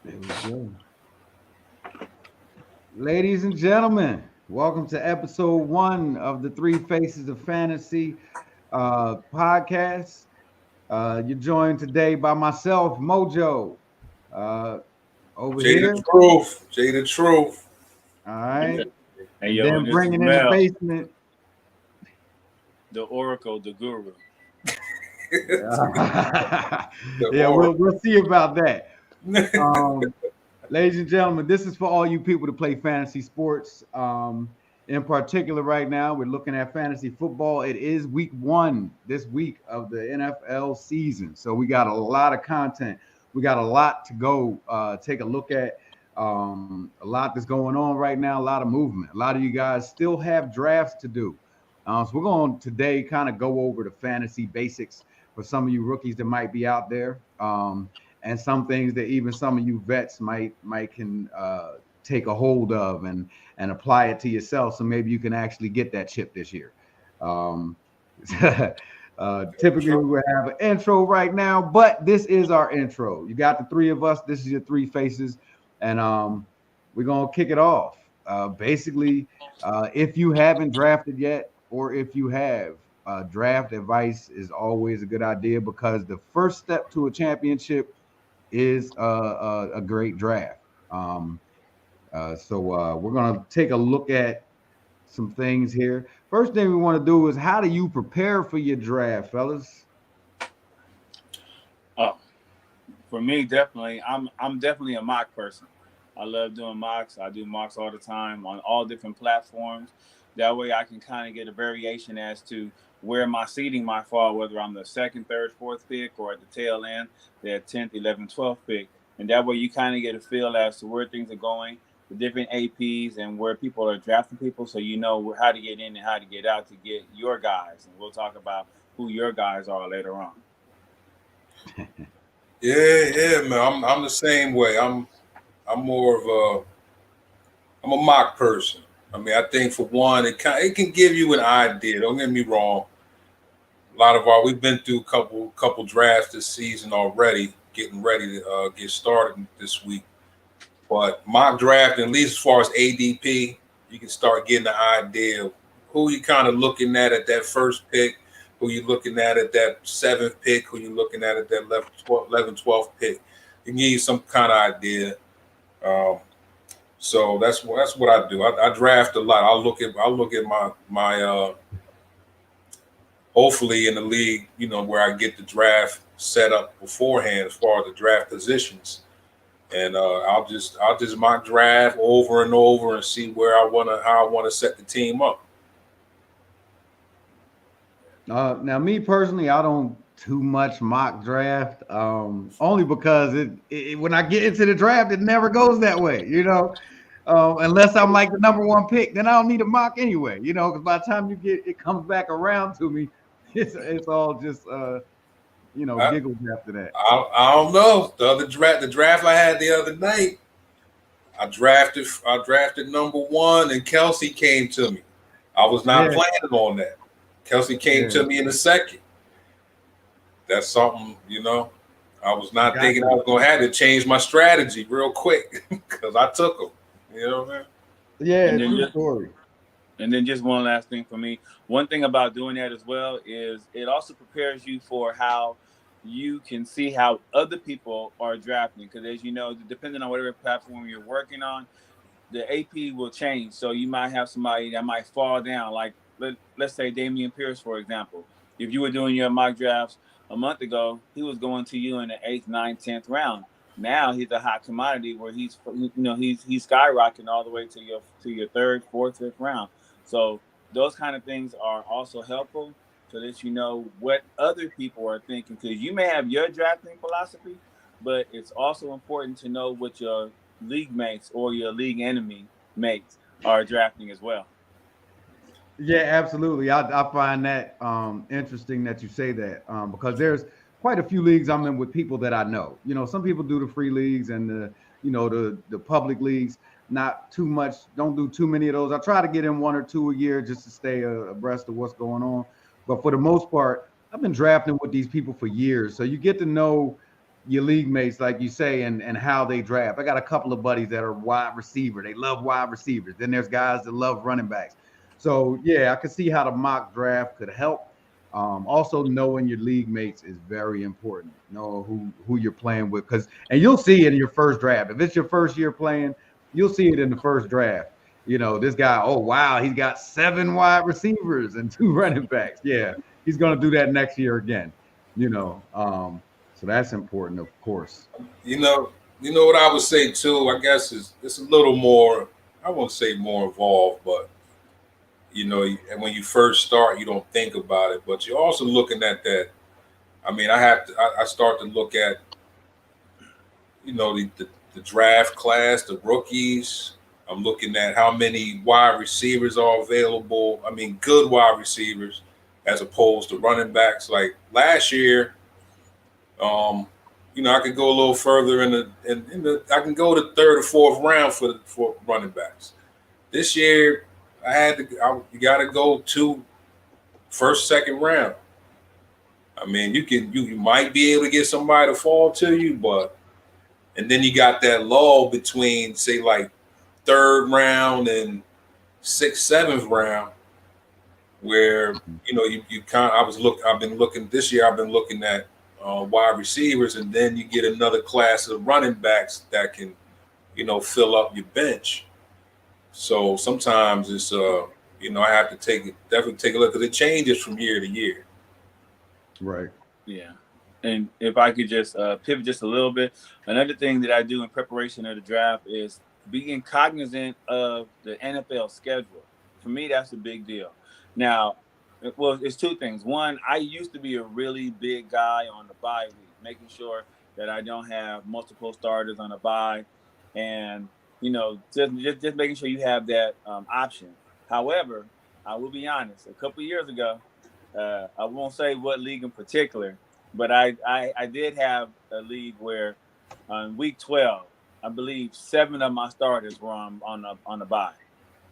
There we go. Ladies and gentlemen, welcome to episode one of the Three Faces of Fantasy podcast. You're joined today by myself, Mojo, uh, over Jay the here. Truth. Jay the Truth. All right. Hey And yo, then and this is bringing in the Mel, basement. the Oracle, the Guru. The Yeah, Oracle. we'll see about that. Um, Ladies and gentlemen, this is for all you people to play fantasy sports. In particular, right now, we're looking at fantasy football. It is week one this week of the NFL season. So we got a lot of content. We got a lot to go take a look at. A lot that's going on right now, a lot of movement. A lot of you guys still have drafts to do. So we're going to today kind of go over the fantasy basics for some of you rookies that might be out there. And some things that even some of you vets might can take a hold of and apply it to yourself, so maybe you can actually get that chip this year. Um, Typically, we would have an intro right now, but this is our intro. You got the three of us. This is your three faces, and we're gonna kick it off. Basically, if you haven't drafted yet, or if you have, draft advice is always a good idea because the first step to a championship is a great draft. So we're gonna take a look at some things here. First thing we want to do is how do you prepare for your draft, fellas? Oh, for me, definitely, I'm definitely a mock person. I love doing mocks. I do mocks all the time on all different platforms. That way, I can kind of get a variation as to where my seating might fall, whether I'm the second, third, fourth pick, or at the tail end, the 10th, 11th, 12th pick. And that way, you kind of get a feel as to where things are going, the different APs, and where people are drafting people, so you know how to get in and how to get out to get your guys. And we'll talk about who your guys are later on. Yeah, man. I'm the same way. I'm more of I'm a mock person. I mean, I think for one, it can give you an idea. Don't get me wrong. A lot of we've been through a couple drafts this season already, getting ready to get started this week. But mock draft, at least as far as ADP, you can start getting an idea of who you kind of looking at that first pick, who you looking at that seventh pick, who you looking at that 11th, 12th pick. It can give you some kind of idea. Um, so that's what I do. I draft a lot. I'll look at my hopefully in the league, where I get the draft set up beforehand as far as the draft positions, and I'll just mock draft over and over and see how I wanna set the team up. Now, me personally, I don't too much mock draft, only because when I get into the draft, it never goes that way, unless I'm like the number one pick, then I don't need a mock anyway, because by the time it comes back around to me, it's all just I, giggles after that. I don't know the draft I had the other night. I drafted number one, and Kelsey came to me. I was not Yeah, planning on that. Kelsey came yeah, to me in the second. That's something. I was not got thinking I you. was gonna have to change my strategy real quick because I took him. You know what I mean? Yeah, And then true just story. And then just one last thing for me. One thing about doing that as well is it also prepares you for how you can see how other people are drafting. Because as you know, depending on whatever platform you're working on, the AP will change. So you might have somebody that might fall down. Like let's say Damian Pierce, for example. If you were doing your mock drafts a month ago, he was going to you in the eighth, ninth, 10th round. Now he's a hot commodity where he's skyrocketing all the way to your third, fourth, fifth round. So those kind of things are also helpful so that you know what other people are thinking because you may have your drafting philosophy, but it's also important to know what your league mates or your league enemy mates are drafting as well. Yeah, absolutely. I find that interesting that you say that because there's quite a few leagues I'm in with people that I know. Some people do the free leagues and the public leagues. Not too much. Don't do too many of those. I try to get in one or two a year just to stay abreast of what's going on. But for the most part, I've been drafting with these people for years, so you get to know your league mates, like you say, and how they draft. I got a couple of buddies that are wide receiver. They love wide receivers. Then there's guys that love running backs. So yeah, I could see how the mock draft could help. Also, knowing your league mates is very important. Know who you're playing with, and you'll see it in your first draft. If it's your first year playing, you'll see it in the first draft. This guy, oh wow, he's got 7 wide receivers and 2 running backs. Yeah, he's gonna do that next year again. So that's important, of course. You know what I would say too. I guess it's a little more. I won't say more involved, but and when you first start, you don't think about it, but you're also looking at that. I mean, I start to look at, the draft class, the rookies. I'm looking at how many wide receivers are available. I mean, good wide receivers as opposed to running backs. Like last year, I could go a little further in the I can go to 3rd or 4th round for running backs. This year, you got to go to 1st, 2nd round. I mean, you might be able to get somebody to fall to you, and then you got that lull between, say, like 3rd round and 6th, 7th round, where I've been looking this year. I've been looking at wide receivers, and then you get another class of running backs that can, fill up your bench. So sometimes it's I have to definitely take a look, because it changes from year to year. Right. Yeah. And if I could just pivot just a little bit, another thing that I do in preparation of the draft is being cognizant of the NFL schedule. For me, that's a big deal. Now, well, it's 2 things. One, I used to be a really big guy on the bye week, making sure that I don't have multiple starters on a bye, and just making sure you have that option. However, I will be honest. A couple of years ago, I won't say what league in particular, but I did have a league where on week 12, I believe 7 of my starters were on the bye.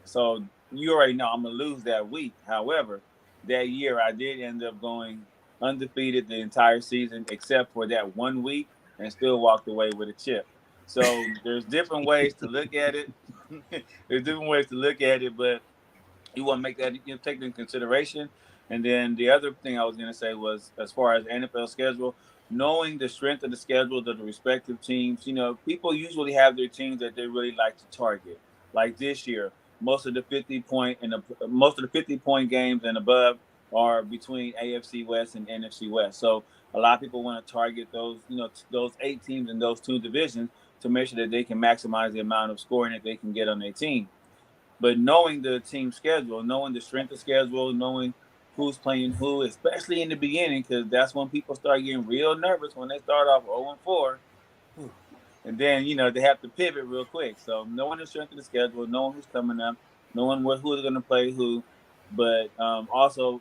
So you already know I'm gonna lose that week. However, that year I did end up going undefeated the entire season, except for that 1 week, and still walked away with a chip. So there's different ways to look at it. But you want to make that, take it in consideration. And then the other thing I was going to say was, as far as NFL schedule, knowing the strength of the schedules of the respective teams. People usually have their teams that they really like to target. Like this year, most of the 50-point games and above are between AFC West and NFC West. So a lot of people want to target those, those 8 teams in those 2 divisions to make sure that they can maximize the amount of scoring that they can get on their team. But knowing the team schedule, knowing the strength of schedule, knowing who's playing who, especially in the beginning, because that's when people start getting real nervous when they start off 0-4. And then, they have to pivot real quick. So knowing the strength of the schedule, knowing who's coming up, knowing who's going to play who, but also,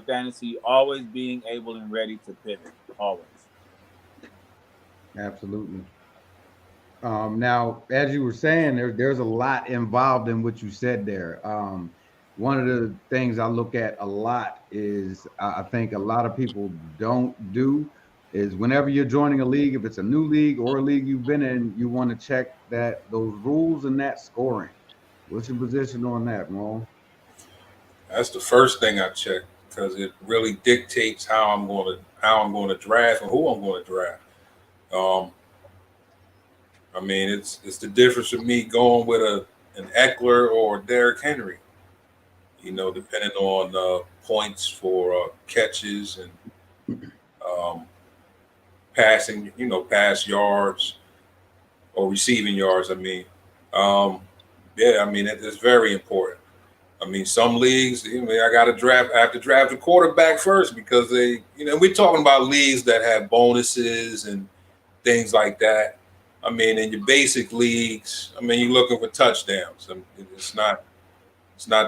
fantasy, always being able and ready to pivot, always. Absolutely. Now, as you were saying, there's a lot involved in what you said there. One of the things I look at a lot is I think a lot of people don't do is whenever you're joining a league, if it's a new league or a league you've been in, you want to check that those rules and that scoring. What's your position on that, Mo? That's the first thing I check, because it really dictates how I'm going to draft and who I'm going to draft. I mean, it's the difference of me going with an Eckler or Derrick Henry. Depending on points for catches and passing, pass yards or receiving yards. I mean, it's very important. I mean, some leagues, I have to draft a quarterback first, because they, we're talking about leagues that have bonuses and things like that. I mean, in your basic leagues, you're looking for touchdowns. It's not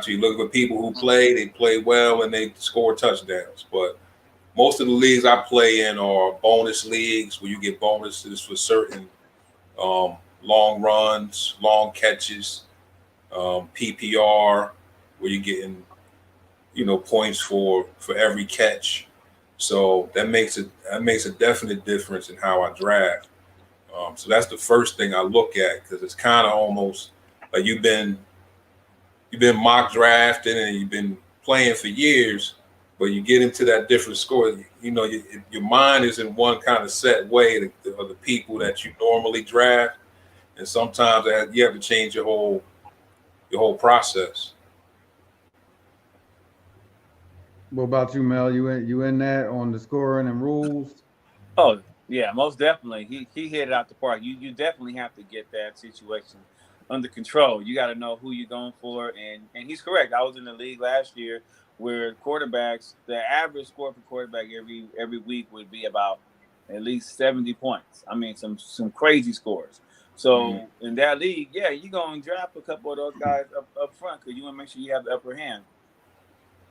too. You look for people who they play well and they score touchdowns. But most of the leagues I play in are bonus leagues, where you get bonuses for certain long runs, long catches, PPR, where you're getting, points for every catch. So that makes a definite difference in how I draft. So that's the first thing I look at, because it's kind of almost like you've been mock drafting and you've been playing for years, but you get into that different score. Your mind is in one kind of set way of the people that you normally draft, and sometimes you have to change your whole process. What about you, Mel? You in that on the scoring and rules? Oh yeah, most definitely. He hit it out the park. You definitely have to get that situation under control. You got to know who you're going for, and he's correct. I was in the league last year where quarterbacks, the average score for quarterback every week would be about at least 70 points. I mean, some crazy scores. So in that league, yeah, you're going to draft a couple of those guys up front because you want to make sure you have the upper hand.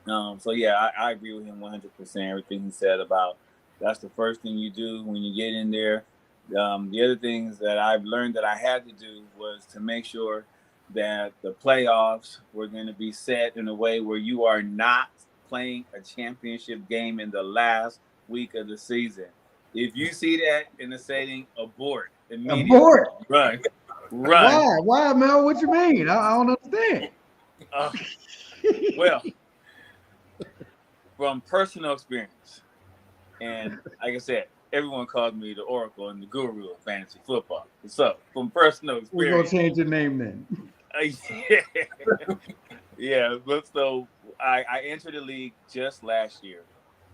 So yeah, I agree with him 100%. Everything he said about that's the first thing you do when you get in there. The other things that I've learned that I had to do was to make sure that the playoffs were going to be set in a way where you are not playing a championship game in the last week of the season. If you see that in the setting, abort immediately. Abort. Run. Why, Mel? What you mean? I don't understand. Well, from personal experience, and like I said, everyone calls me the Oracle and the Guru of fantasy football. So, from personal experience, we're gonna change your name then. Yeah. But so I entered the league just last year.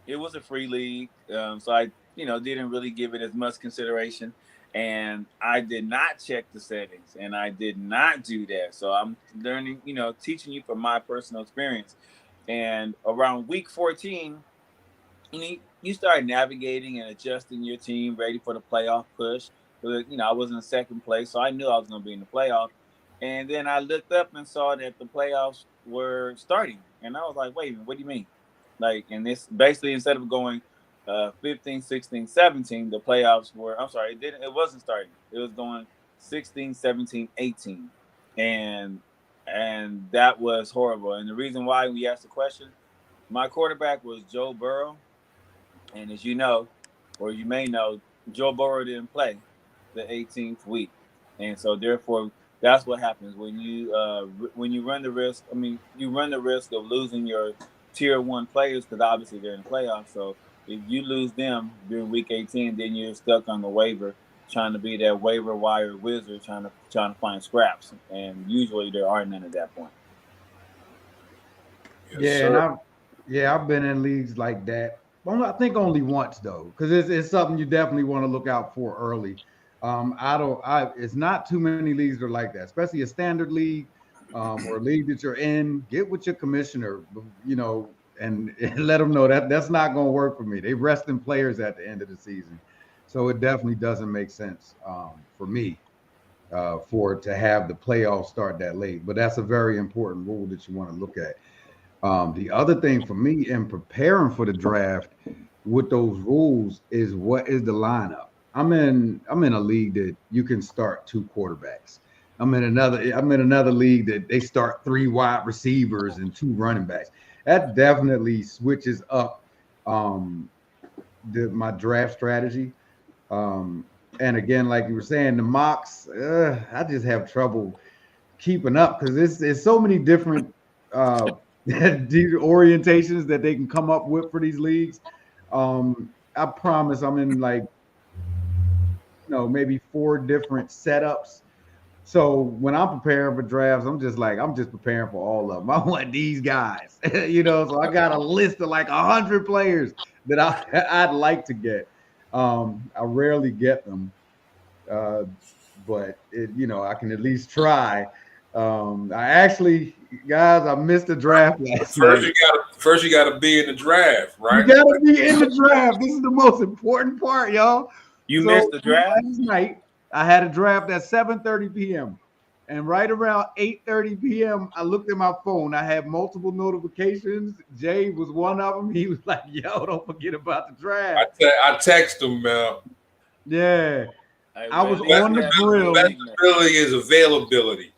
It was a free league, so I didn't really give it as much consideration, and I did not check the settings, and I did not do that. So I'm learning, teaching you from my personal experience. And around week 14, you start navigating and adjusting your team, ready for the playoff push. But, I was in second place, so I knew I was going to be in the playoff. And then I looked up and saw that the playoffs were starting. And I was like, wait a minute, what do you mean? And this basically, instead of going 15, 16, 17, the playoffs were, it wasn't starting. It was going 16, 17, 18. And that was horrible. And the reason why we asked the question, my quarterback was Joe Burrow. And as you know, or you may know, Joe Burrow didn't play the 18th week. And so therefore, that's what happens when you run the risk. I mean, you run the risk of losing your tier 1 players because obviously they're in the playoffs. So if you lose them during week 18, then you're stuck on the waiver, trying to be that waiver wire wizard, trying to find scraps. And usually there are none at that point. Yes, I've been in leagues like that. I think only once though, because it's something you definitely want to look out for early. It's not too many leagues that are like that, especially a standard league or a league that you're in. Get with your commissioner, and let them know that's not going to work for me. They resting players at the end of the season, so it definitely doesn't make sense for me for it to have the playoffs start that late. But that's a very important rule that you want to look at. The other thing for me in preparing for the draft with those rules is what is the lineup. I'm in a league that you can start 2 quarterbacks. I'm in another league that they start 3 wide receivers and 2 running backs. That definitely switches up my draft strategy. And again, like you were saying, the mocks, I just have trouble keeping up because it's so many different orientations that they can come up with for these leagues. I promise I'm in maybe 4 different setups. So when I'm preparing for drafts, I'm just preparing for all of them. I want these guys, so I got a list of 100 players that I'd like to get. I rarely get them, but I can at least try. I missed the draft last night. First, you got to be in the draft, right? You got to be in the draft. This is the most important part, y'all. Missed the draft last night. I had a draft at 7:30 p.m. and right around 8:30 p.m. I looked at my phone. I had multiple notifications. Jay was one of them. He was like, "Yo, don't forget about the draft." I text him, Mel. Yeah, I was on the grill. Availability is availability.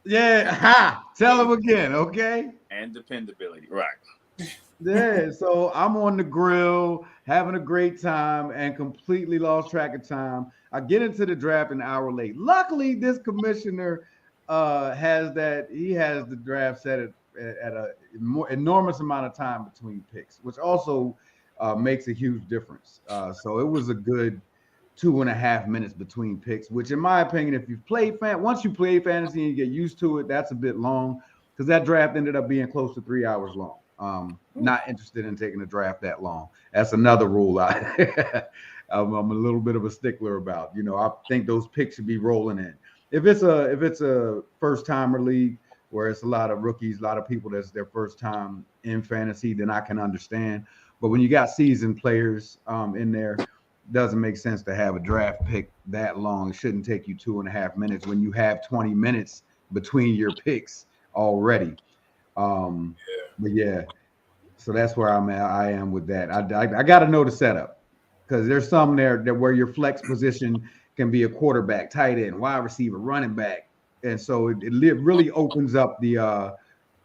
Yeah, tell him again, okay? And dependability, right? Yeah, so I'm on the grill having a great time and completely lost track of time. I get into the draft an hour late. Luckily, this commissioner has that he has the draft set at a more enormous amount of time between picks, which also makes a huge difference. So it was a good 2.5 minutes between picks, which in my opinion, if you've played once you play fantasy and you get used to it, that's a bit long because that draft ended up being close to 3 hours long. Not interested in taking a draft that long. That's another rule I'm a little bit of a stickler about. I think those picks should be rolling in. If it's a first timer league where it's a lot of rookies, a lot of people that's their first time in fantasy, then I can understand. But when you got seasoned players in there, doesn't make sense to have a draft pick that long. It shouldn't take you 2.5 minutes when you have 20 minutes between your picks already. But yeah, so that's where I am with that. I got to know the setup because there's some there that where your flex position can be a quarterback, tight end, wide receiver, running back, and so it really opens up the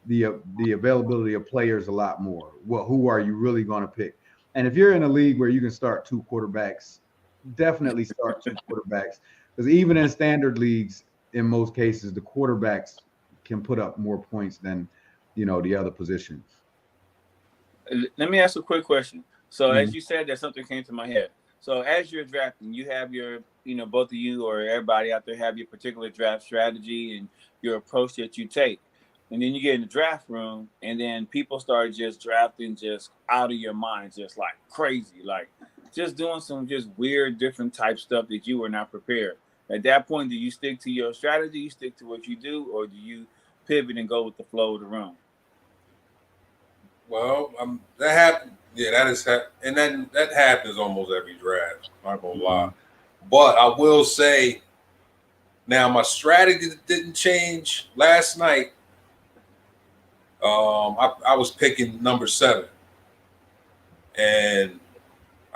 availability of players a lot more. Well, who are you really going to pick? And if you're in a league where you can start two quarterbacks, definitely start two quarterbacks because even in standard leagues, in most cases, the quarterbacks can put up more points than the other positions. Let me ask a quick question. So as you said, that something came to my head. So as you're drafting, you have your, both of you or everybody out there have your particular draft strategy and your approach that you take. And then you get in the draft room and then people start just drafting just out of your mind, just like crazy, like just doing some just weird, different type stuff that you were not prepared. At that point, do you stick to your strategy, you stick to what you do, or do you pivot and go with the flow of the room? Well, that happened. Yeah, and then that happens almost every draft. I'm not gonna lie, but I will say, now my strategy didn't change last night. I was picking number 7, and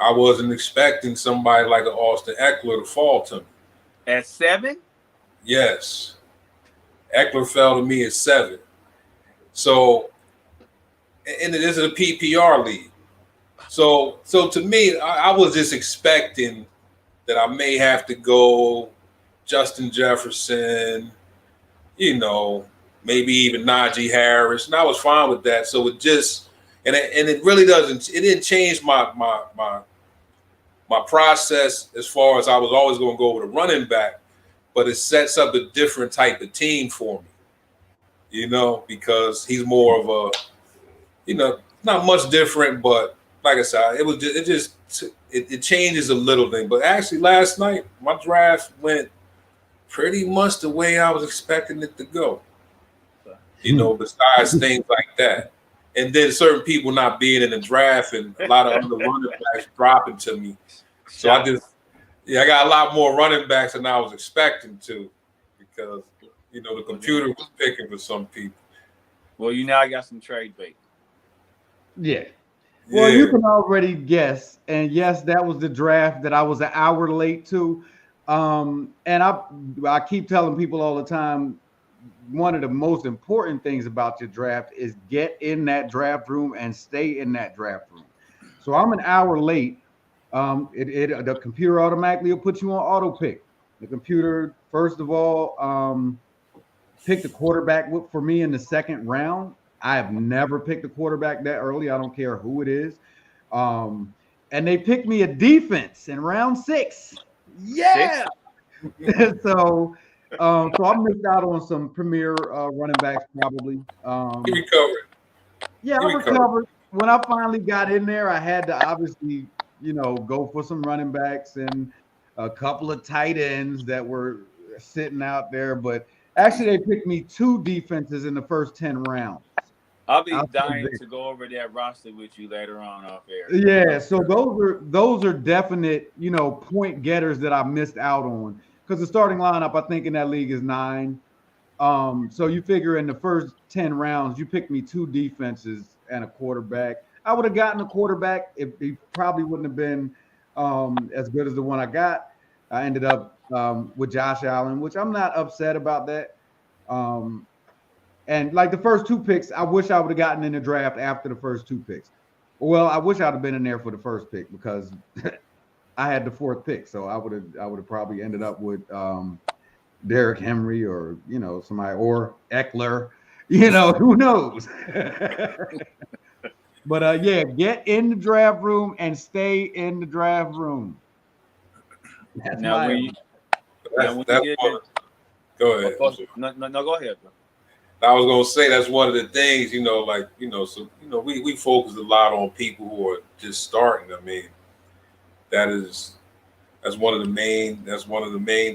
I wasn't expecting somebody like an Austin Eckler to fall to me. At 7? Yes, Eckler fell to me at 7. So, and it is a PPR league. So to me, I was just expecting that I may have to go Justin Jefferson, maybe even Najee Harris, and I was fine with that. So it just and it really didn't change my process as far as I was always going to go with a running back, but it sets up a different type of team for me, because he's more of a, not much different, but like I said, it changes a little thing. But actually last night, my draft went pretty much the way I was expecting it to go. Besides things like that. And then certain people not being in the draft and a lot of other running backs dropping to me. So I got a lot more running backs than I was expecting to because, the computer was picking for some people. Well, I got some trade bait. Yeah. Well, you can already guess. And yes, that was the draft that I was an hour late to. And I keep telling people all the time, one of the most important things about your draft is get in that draft room and stay in that draft room. So I'm an hour late. The computer automatically will put you on auto pick. The computer, first of all, picked a quarterback for me in the second round. I have never picked a quarterback that early. I don't care who it is. And they picked me a defense in round 6. Yeah. So I missed out on some premier running backs probably. He recovered. Yeah, I recovered. When I finally got in there, I had to obviously, go for some running backs and a couple of tight ends that were sitting out there. But actually, they picked me 2 defenses in the first 10 rounds. I'll be dying to go over that roster with you later on off air. Yeah, so those are definite, point getters that I missed out on because the starting lineup I think in that league is 9. So you figure in the first 10 rounds you picked me 2 defenses and a quarterback. I would have gotten a quarterback if he probably wouldn't have been as good as the one I got. I ended up with Josh Allen, which I'm not upset about that. And like the first 2 picks, I wish I would have gotten in the draft after the first 2 picks. Well, I wish I'd have been in there for the first pick because I had the 4th pick, so I would have probably ended up with Derrick Henry or somebody or Eckler, who knows. But yeah, get in the draft room and stay in the draft room. That's Now, when you get go ahead. No, go ahead, bro. I was gonna say that's one of the things, we focus a lot on people who are just starting. I mean, that's one of the main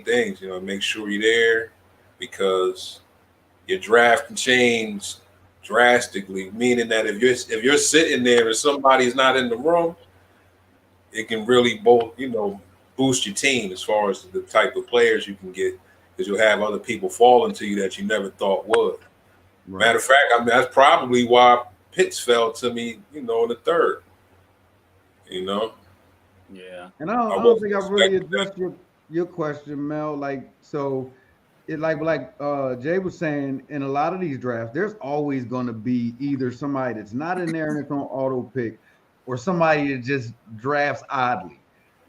things, make sure you're there because your draft can change drastically, meaning that if you're sitting there and somebody's not in the room, it can really boost your team as far as the type of players you can get because you'll have other people falling to you that you never thought would. Right. Matter of fact, I mean that's probably why Pitts fell to me, in the 3rd. Yeah. And I don't think I really addressed your question, Mel. Like, so it like Jay was saying, in a lot of these drafts, there's always going to be either somebody that's not in there and it's on auto pick, or somebody that just drafts oddly.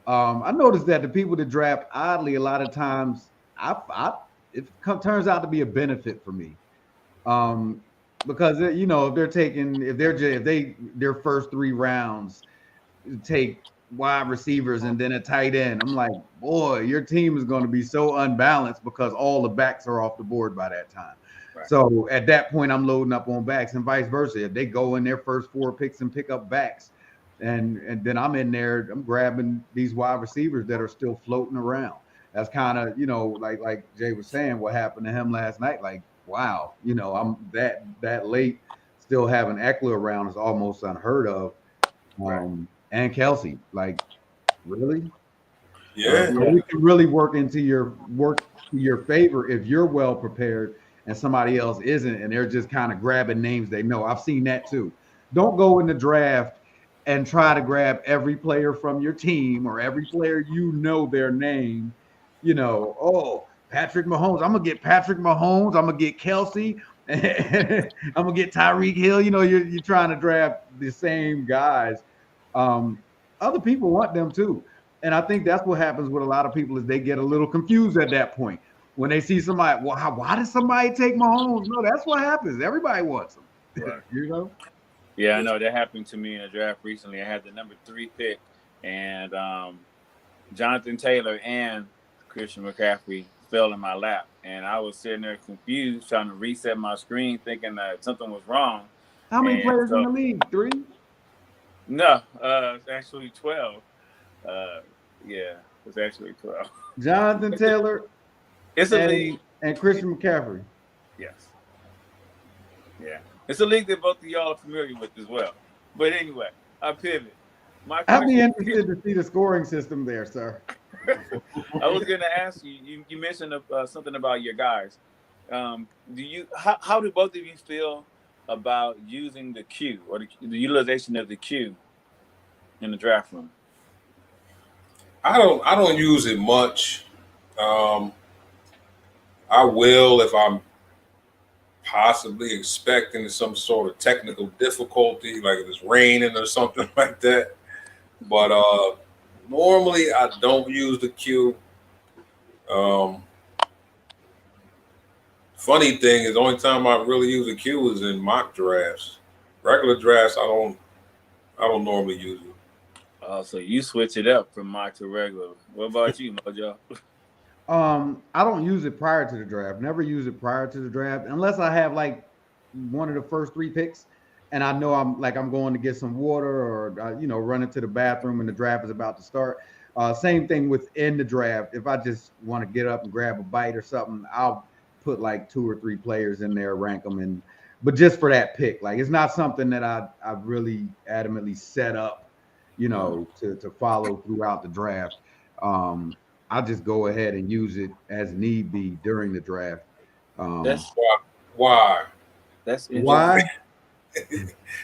I noticed that the people that draft oddly, a lot of times, it turns out to be a benefit for me. Because if their first 3 rounds take wide receivers and then a tight end, I'm like, boy, your team is going to be so unbalanced because all the backs are off the board by that time. Right. So at that point, I'm loading up on backs and vice versa. If they go in their first 4 picks and pick up backs, and then I'm in there, I'm grabbing these wide receivers that are still floating around. That's kind of, like Jay was saying, what happened to him last night. Like, wow, I'm that late still having Eckler around is almost unheard of. And Kelsey, like, really? Yeah. We can really work to your favor if you're well prepared and somebody else isn't, and they're just kind of grabbing names they know. I've seen that too. Don't go in the draft and try to grab every player from your team or every player their name. Patrick Mahomes. I'm gonna get Patrick Mahomes. I'm gonna get Kelsey. I'm gonna get Tyreek Hill. You're trying to draft the same guys. Other people want them too, and I think that's what happens with a lot of people is they get a little confused at that point when they see somebody. Well, why did somebody take Mahomes? No, that's what happens. Everybody wants them. Right. Yeah, I know that happened to me in a draft recently. I had the number 3 pick, and Jonathan Taylor and Christian McCaffrey fell in my lap, and I was sitting there confused, trying to reset my screen, thinking that something was wrong. How many players in the league? 3? No, it's actually 12. It's actually 12. Jonathan Taylor. It's a league. And Christian McCaffrey. Yes. Yeah. It's a league that both of y'all are familiar with as well. But anyway, I pivot. I'd be interested to see the scoring system there, sir. I was going to ask you. You mentioned something about your guys. How do both of you feel about using the Q or the utilization of the Q in the draft room? I don't use it much. I will if I'm possibly expecting some sort of technical difficulty, like if it's raining or something like that. But normally I don't use the Q. Funny thing is, the only time I really use a Q is in mock drafts. Regular drafts, I don't normally use it. Oh, so you switch it up from mock to regular. What about you, Mojo? I don't use it prior to the draft. Never use it prior to the draft unless I have like one of the first 3 picks, and I know I'm going to get some water or run into the bathroom and the draft is about to start. Same thing within the draft. If I just want to get up and grab a bite or something, I'll put like 2 or 3 players in there, rank them, but just for that pick. Like it's not something that I really adamantly set up, to follow throughout the draft. I'll just go ahead and use it as need be during the draft. That's why. That's why.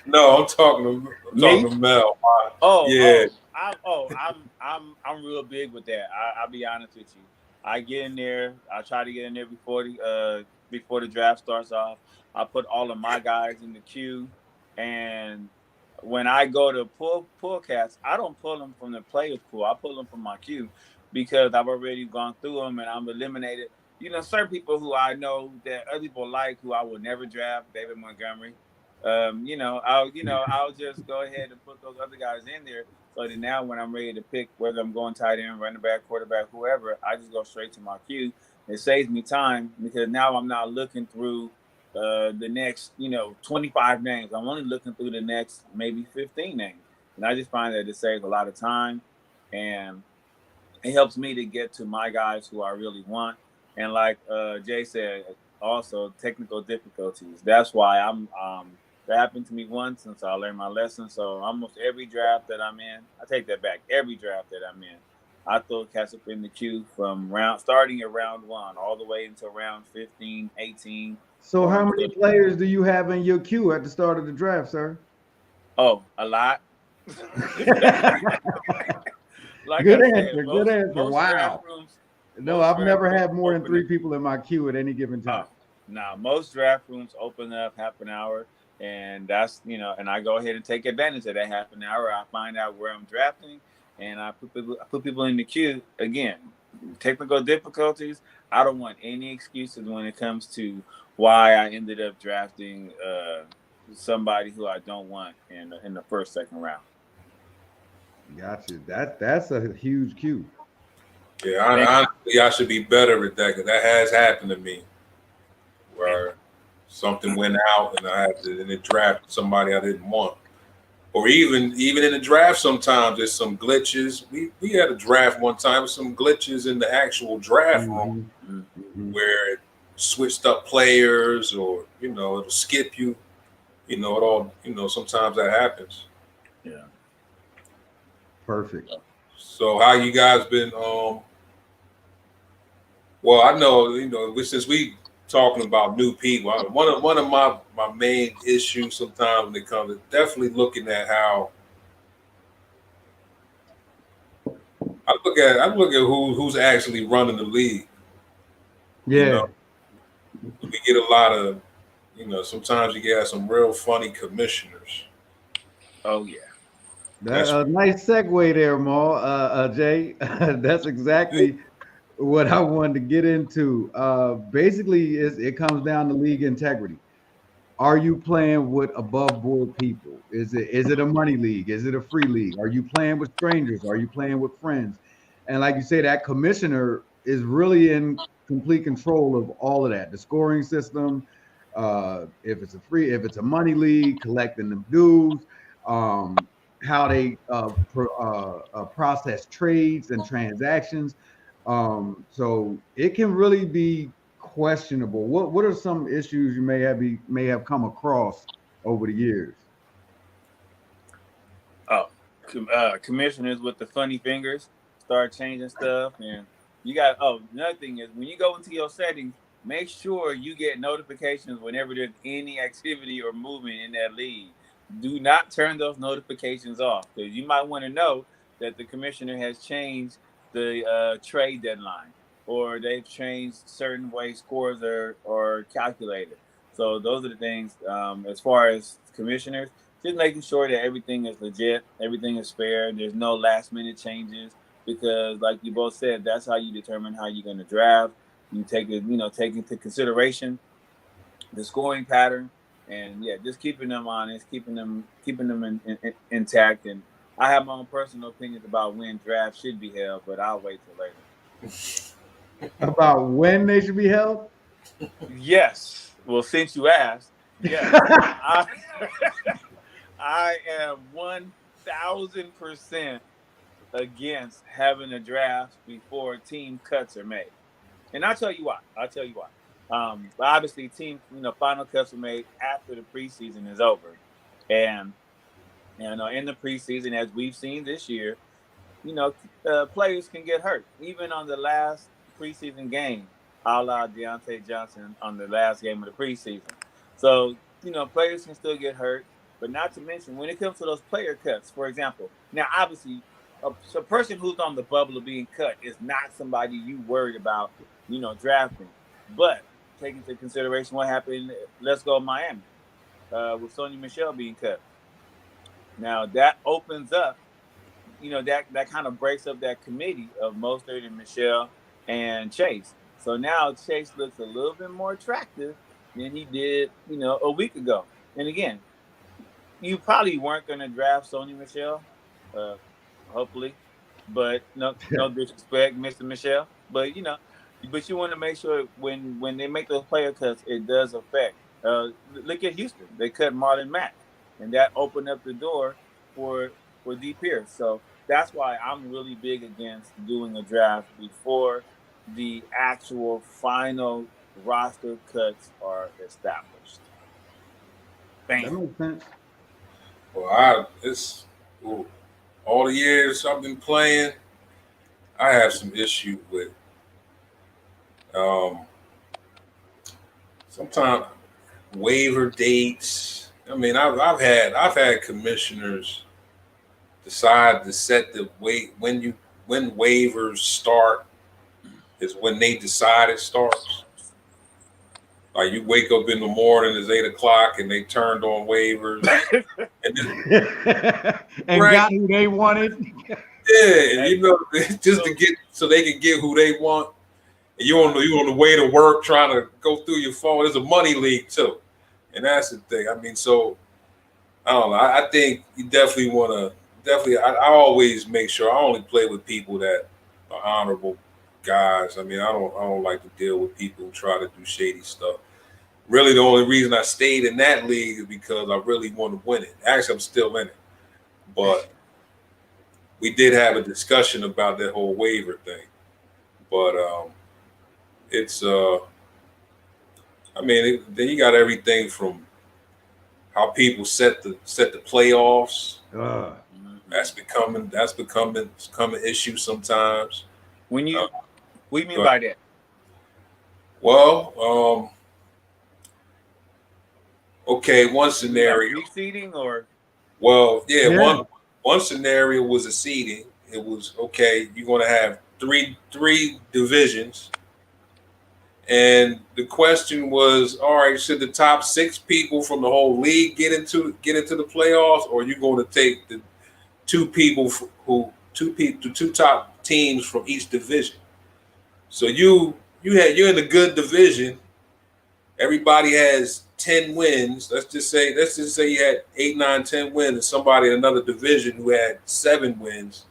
No, I'm talking to Mel. Oh, yeah. I'm real big with that. I'll be honest with you. I get in there. I try to get in there before the draft starts off. I put all of my guys in the queue, and when I go to pull cats, I don't pull them from the players pool. I pull them from my queue because I've already gone through them and I'm eliminated. Certain people who I know that other people like, who I would never draft, David Montgomery. I'll just go ahead and put those other guys in there. So that now when I'm ready to pick whether I'm going tight end, running back, quarterback, whoever, I just go straight to my queue. It saves me time because now I'm not looking through the next, 25 names. I'm only looking through the next maybe 15 names. And I just find that it saves a lot of time and it helps me to get to my guys who I really want. And like Jay said, also technical difficulties. That's why that happened to me once, and so I learned my lesson. So almost every draft that I'm in, I take that back. Every draft that I'm in, I throw cats up in the queue from starting at round 1 all the way until round 15, 18. So how many players do you have in your queue at the start of the draft, sir? Oh, a lot. Good answer. Wow. I've never had more than 3 people in my queue at any given time. Most draft rooms open up half an hour. And that's, and I go ahead and take advantage of that half an hour. I find out where I'm drafting and I put people in the queue. Again, technical difficulties. I don't want any excuses when it comes to why I ended up drafting somebody who I don't want in the first, second round. Gotcha. That's a huge queue. Yeah, honestly, I should be better at that because that has happened to me where something went out and I had to in the draft somebody I didn't want. Or even in the draft, sometimes there's some glitches. We had a draft one time with some glitches in the actual draft room where it switched up players or, it'll skip you. It all, sometimes that happens. Yeah. Perfect. So how you guys been? Well, I know, since we talking about new people, one of my main issues sometimes when it comes to definitely looking at how I look at who's actually running the league. Yeah. We get a lot of, sometimes you get some real funny commissioners. Oh yeah. That's a nice segue there, Maul. Jay. That's exactly what I wanted to get into. Basically, it comes down to league integrity. Are you playing with above board people? Is it a money league? Is it a free league? Are you playing with strangers? Are you playing with friends? And like you say, that commissioner is really in complete control of all of that. The scoring system, if it's a money league, collecting the dues, how they process trades and transactions. So it can really be questionable. What are some issues you may have come across over the years? Commissioners with the funny fingers start changing stuff, and you got. Another thing is when you go into your settings, make sure you get notifications whenever there's any activity or movement in that league. Do not turn those notifications off because you might want to know that the commissioner has changed the trade deadline, or they've changed certain ways scores are calculated. So those are the things as far as commissioners, just making sure that everything is legit, everything is fair. There's no last minute changes because, like you both said, that's how you determine how you're going to draft. You take into consideration the scoring pattern, and just keeping them honest, keeping them intact. And I have my own personal opinions about when drafts should be held, but I'll wait till later. About when they should be held? Yes. Well, since you asked, yes. I am 1,000% against having a draft before team cuts are made. And I'll tell you why. But obviously, final cuts are made after the preseason is over. And, in the preseason, as we've seen this year, players can get hurt. Even on the last preseason game, a la Deontay Johnson on the last game of the preseason. So, players can still get hurt. But not to mention, when it comes to those player cuts, for example, now, obviously, a person who's on the bubble of being cut is not somebody you worried about, drafting. But take into consideration what happened. Let's go Miami with Sony Michel being cut. Now that opens up, that kind of breaks up that committee of Mostert and Michel and Chase. So now Chase looks a little bit more attractive than he did, a week ago. And again, you probably weren't going to draft Sony Michel, hopefully, but no disrespect, Mr. Michel. But but you want to make sure when they make those player cuts, it does affect. Look at Houston; they cut Marlon Mack, and that opened up the door for D. Pierce. So that's why I'm really big against doing a draft before the actual final roster cuts are established. That makes sense. Well, all the years I've been playing, I have some issue with sometimes waiver dates. I mean, I've had commissioners decide to set the when waivers start is when they decide it starts. Like you wake up in the morning, it's 8:00, and they turned on waivers, and got who they wanted. Yeah, just to get so they can get who they want. And you on the way to work trying to go through your phone. There's a money league too, and that's the thing. I mean, so I don't know. I think you definitely want to. I always make sure I only play with people that are honorable guys. I mean, I don't like to deal with people who try to do shady stuff. Really, the only reason I stayed in that league is because I really want to win it. Actually, I'm still in it, but we did have a discussion about that whole waiver thing. But it's then you got everything from how people set the playoffs. That's becoming an issue sometimes. What do you mean by that? Well, okay, one scenario. Seeding or? Well, yeah. One scenario was a seeding. It was okay. You're going to have three divisions, and the question was, all right, should the top 6 people from the whole league get into the playoffs, or are you going to take the two top teams from each division? So you're in a good division. Everybody has 10 wins. Let's just say you had 8, 9, 10 wins, and somebody in another division who had 7 wins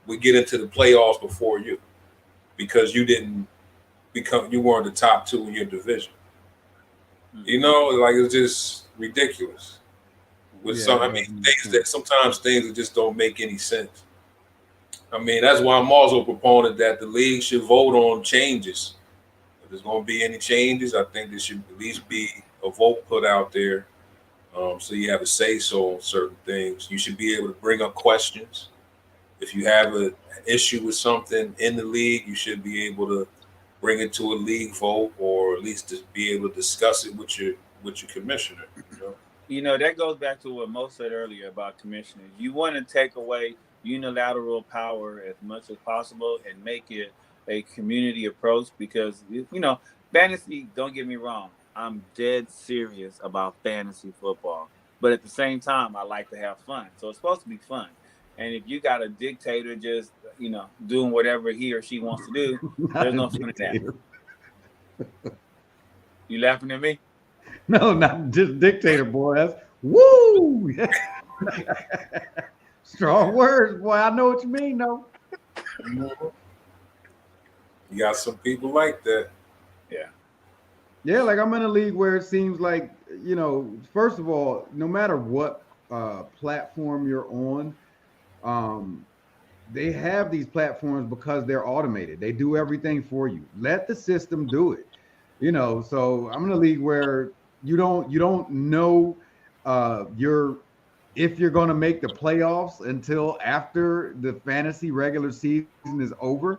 would get into the playoffs before you because you weren't the top 2 in your division. Like it's just ridiculous. Sometimes things that just don't make any sense. I mean, that's why I'm also a proponent that the league should vote on changes. If there's going to be any changes, I think there should at least be a vote put out there, so you have a say-so on certain things. You should be able to bring up questions. If you have an issue with something in the league, you should be able to bring it to a league vote, or at least to be able to discuss it with your commissioner. That goes back to what Mo said earlier about commissioners. You want to take away unilateral power as much as possible and make it a community approach because, fantasy, don't get me wrong, I'm dead serious about fantasy football. But at the same time, I like to have fun. So it's supposed to be fun. And if you got a dictator just, doing whatever he or she wants to do, there's no fun in that. You laughing at me? No, not just dictator, boy. That's woo. Strong words, boy. I know what you mean, though. You got some people like that. Yeah. Yeah, like I'm in a league where it seems like, first of all, no matter what platform you're on, they have these platforms because they're automated. They do everything for you. Let the system do it. So I'm in a league where you don't know if you're going to make the playoffs until after the fantasy regular season is over.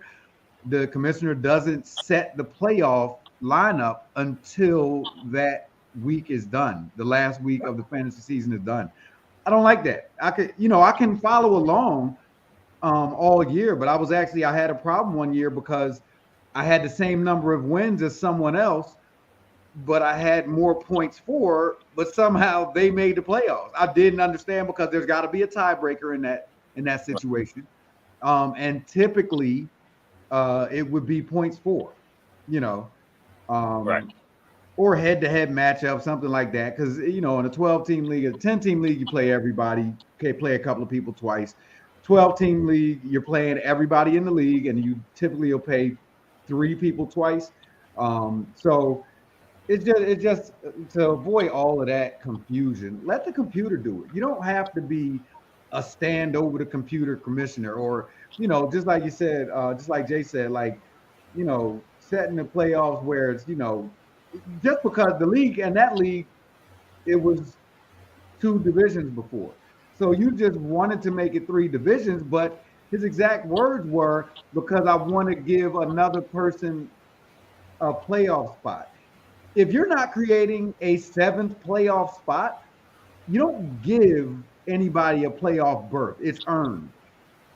The commissioner doesn't set the playoff lineup until that week is done. The last week of the fantasy season is done. I don't like that. I can follow along all year, but I had a problem one year because I had the same number of wins as someone else, but I had more points for, but somehow they made the playoffs. I didn't understand because there's got to be a tiebreaker in that situation. And typically it would be points for, you know, Right. or head-to-head matchup, something like that. Because in a 12-team league, a 10-team league, you play everybody. Okay, play a couple of people twice. 12-team league, you're playing everybody in the league, and you typically will pay 3 people twice. So it's just to avoid all of that confusion. Let the computer do it. You don't have to be a stand over the computer commissioner, or just like you said, just like Jay said, like setting the playoffs where it's just because the league and that league, it was 2 divisions before. So you just wanted to make it 3 divisions, but his exact words were, because I want to give another person a playoff spot. If you're not creating a 7th playoff spot, you don't give anybody a playoff berth. It's earned,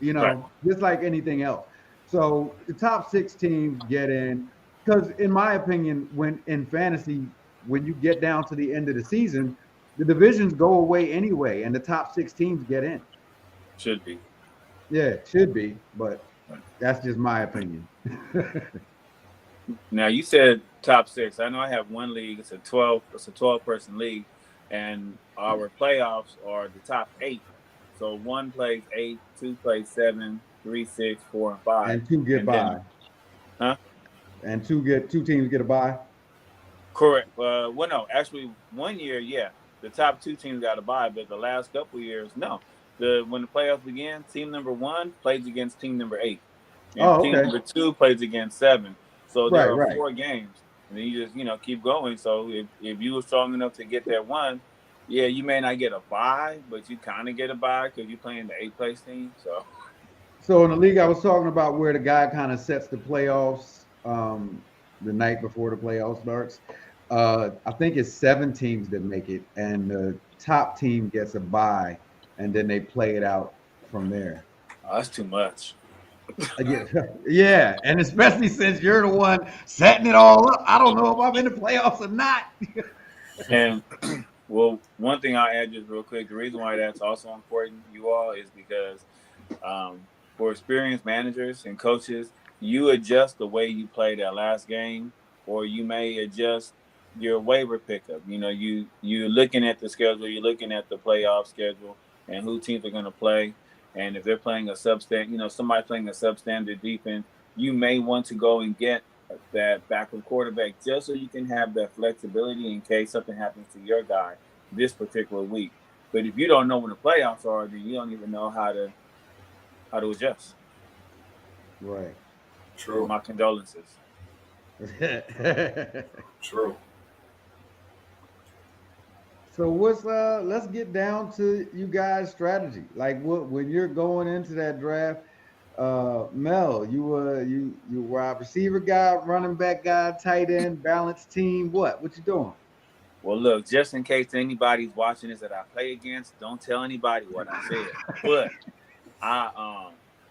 Right. just like anything else. So the top 6 teams get in, because in my opinion, when in fantasy, when you get down to the end of the season, the divisions go away anyway, and the top 6 teams get in. Should be. Yeah, it should be, but that's just my opinion. Now you said top 6. I know I have one league. It's a 12-person league, and our playoffs are the top 8. So 1 plays 8, 2 plays 7, 3, 6, 4, and 5. And 2 get by. Huh? And 2 teams get a bye. Correct. Well, no, actually, 1 year, yeah, the top 2 teams got a bye, but the last couple of years, no. When the playoffs began, team number 1 plays against team number 8, and team number 2 plays against 7. So there are 4 games, and then you just keep going. So if you were strong enough to get that one, yeah, you may not get a bye, but you kind of get a bye because you're playing the 8th place team. So in the league I was talking about, where the guy kind of sets the playoffs the night before the playoff starts, I think it's 7 teams that make it, and the top team gets a bye, and then they play it out from there. Oh, that's too much. Yeah, and especially since you're the one setting it all up, I don't know if I'm in the playoffs or not. And well, one thing I'll add just real quick, the reason why that's also important, you all, is because for experienced managers and coaches, you adjust the way you play that last game, or you may adjust your waiver pickup. You're looking at the schedule, you're looking at the playoff schedule, and who teams are going to play. And if they're playing somebody playing a substandard defense, you may want to go and get that backup quarterback just so you can have that flexibility in case something happens to your guy this particular week. But if you don't know when the playoffs are, then you don't even know how to adjust. Right. True. My condolences. True. So let's get down to you guys' strategy. Like, when you're going into that draft, Mel, you were a wide receiver guy, running back guy, tight end, balanced team. What you doing? Well, look, just in case anybody's watching this that I play against, don't tell anybody what I said. But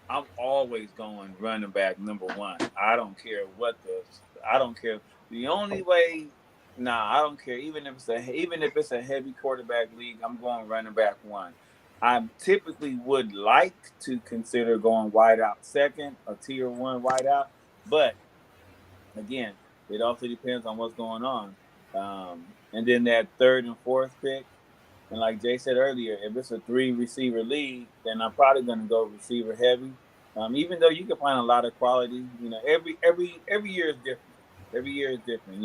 I'm always going running back number 1. I don't care the only way. Nah, I don't care. Even if it's a heavy quarterback league, I'm going running back 1. I typically would like to consider going wide out second, a tier 1 wide out, but again, it also depends on what's going on. And then that 3rd and 4th pick, and like Jay said earlier, if it's a 3 receiver league, then I'm probably going to go receiver heavy. Even though you can find a lot of quality, every year is different. Every year is different.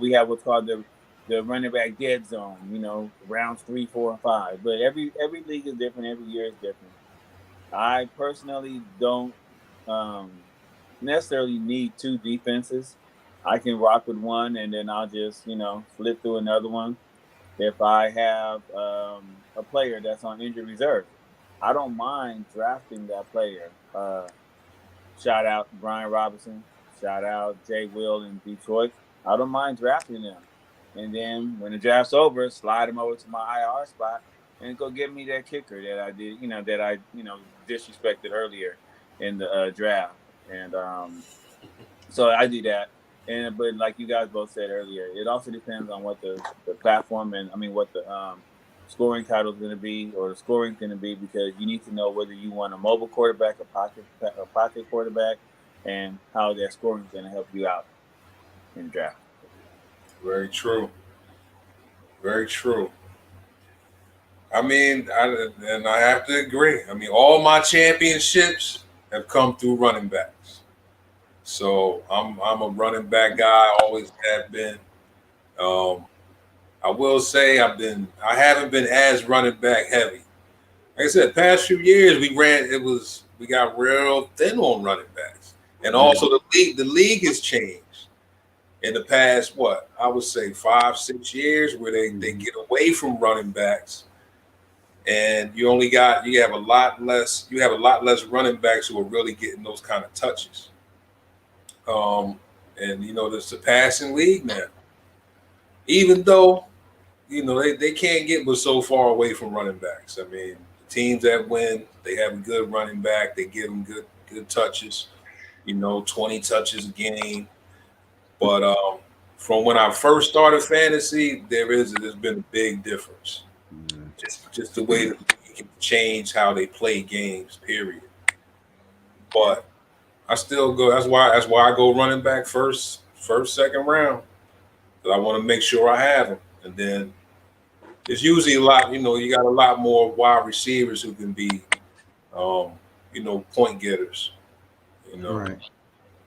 We have what's called the running back dead zone, rounds 3, 4, and 5. But every league is different. Every year is different. I personally don't necessarily need 2 defenses. I can rock with 1, and then I'll just, flip through another one. If I have a player that's on injured reserve, I don't mind drafting that player. Shout out Brian Robinson. Shout out Jay Will in Detroit. I don't mind drafting them. And then when the draft's over, slide them over to my IR spot and go get me that kicker that I did, that I disrespected earlier in the draft, and so I do that. And but like you guys both said earlier, it also depends on what the platform and what the scoring title is going to be, or the scoring is going to be, because you need to know whether you want a mobile quarterback, a pocket quarterback, and how that scoring is going to help you out in the draft. Very true. Very true. I mean, I have to agree. I mean, all my championships have come through running backs. So I'm a running back guy. Always have been. I will say I haven't been as running back heavy. Like I said, past few years we got real thin on running backs, and also the league has changed in the past. What I would say 5-6 years, where they get away from running backs, and you have a lot less running backs who are really getting those kind of touches. And there's a passing league now. Even though, they can't get but so far away from running backs. I mean, the teams that win, they have a good running back. They give them good touches, 20 touches a game. But from when I first started fantasy, there's been a big difference. Just the way that you can change how they play games, period. But I still go. That's why I go running back first, second round. Because I want to make sure I have them, and then it's usually a lot. You got a lot more wide receivers who can be, point getters. Right.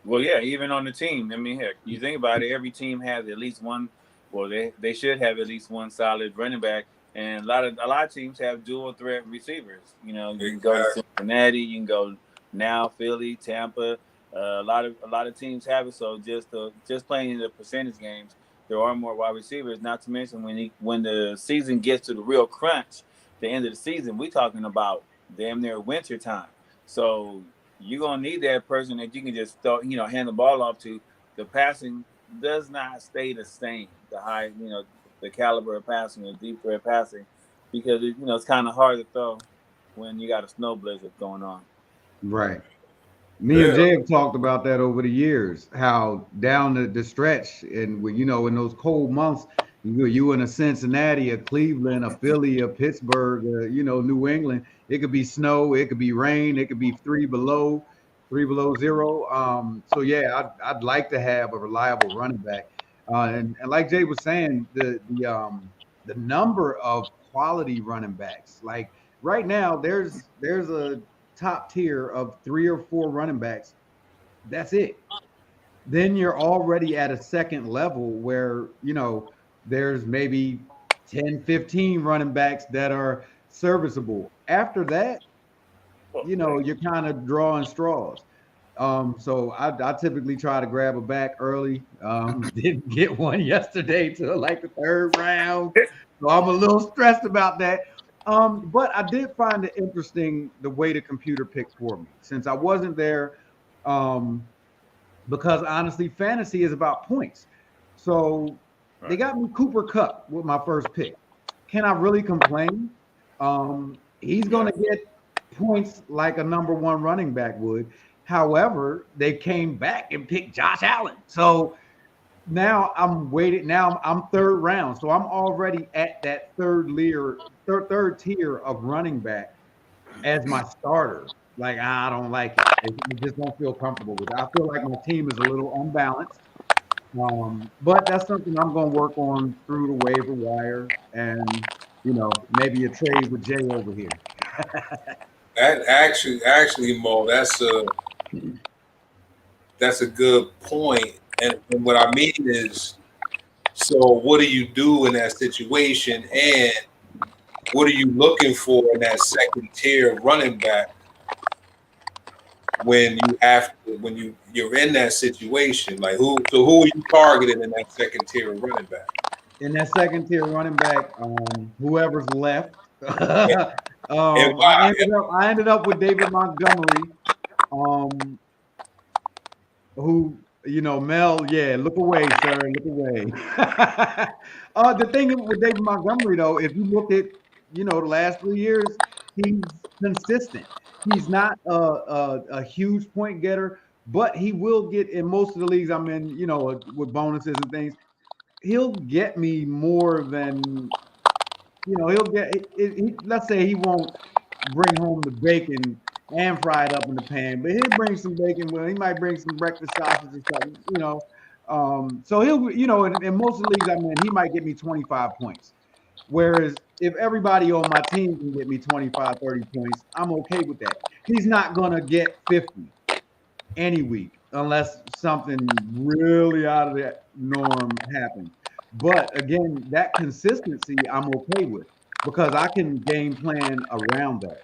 Well, yeah, even on the team. I mean, heck, you think about it. Every team has at least one. Well, they should have at least one solid running back, and a lot of teams have dual threat receivers. You can go to Cincinnati, you can go now Philly, Tampa. A lot of teams have it. So just playing the percentage games, there are more wide receivers. Not to mention when the season gets to the real crunch, the end of the season, we're talking about damn near winter time. So you're gonna need that person that you can just hand the ball off to. The passing does not stay the same. The high, the caliber of passing, the deep threat passing, because it's kind of hard to throw when you got a snow blizzard going on. Right. Me and Jay have talked about that over the years, how down the stretch, and when in those cold months, you in a Cincinnati, a Cleveland, a Philly, a Pittsburgh, New England, it could be snow, it could be rain, it could be 3 below 0. So yeah, I'd like to have a reliable running back, and like Jay was saying, the number of quality running backs, like right now, there's a top tier of 3 or 4 running backs. That's it. Then you're already at a second level where, there's maybe 10, 15 running backs that are serviceable. After that, you're kind of drawing straws. So I typically try to grab a back early. Didn't get one yesterday till like the 3rd round. So I'm a little stressed about that. But I did find it interesting the way the computer picked for me, since I wasn't there, because honestly, fantasy is about points. So they got me Cooper Kupp with my first pick. Can I really complain? He's going to get points like a number 1 running back would. However, they came back and picked Josh Allen. So now I'm waiting. Now I'm 3rd round. So I'm already at that third tier of running back as my starter. Like, I don't like it. I just don't feel comfortable with it. I feel like my team is a little unbalanced. But that's something I'm going to work on through the waiver wire, and maybe a trade with Jay over here. Actually, Mo, that's a good point. And what I mean is, so what do you do in that situation, and what are you looking for in that second tier running back when you're in that situation? Like who are you targeting in that second tier running back? In that second tier running back, whoever's left. I ended up with David Montgomery, who, Mel, look away, sir, look away. The thing with David Montgomery, though, if you look at the last 3 years, he's consistent. He's not a huge point getter, but he will get in most of the leagues I'm in, with bonuses and things. He'll get me more than, he'll get. Let's say he won't bring home the bacon and fry it up in the pan, but he'll bring some bacon. Well, he might bring some breakfast sausage or something. So he'll, in most of the leagues I'm in, he might get me 25 points. Whereas if everybody on my team can get me 25, 30 points, I'm okay with that. He's not going to get 50 any week unless something really out of that norm happens. But again, that consistency I'm okay with because I can game plan around that.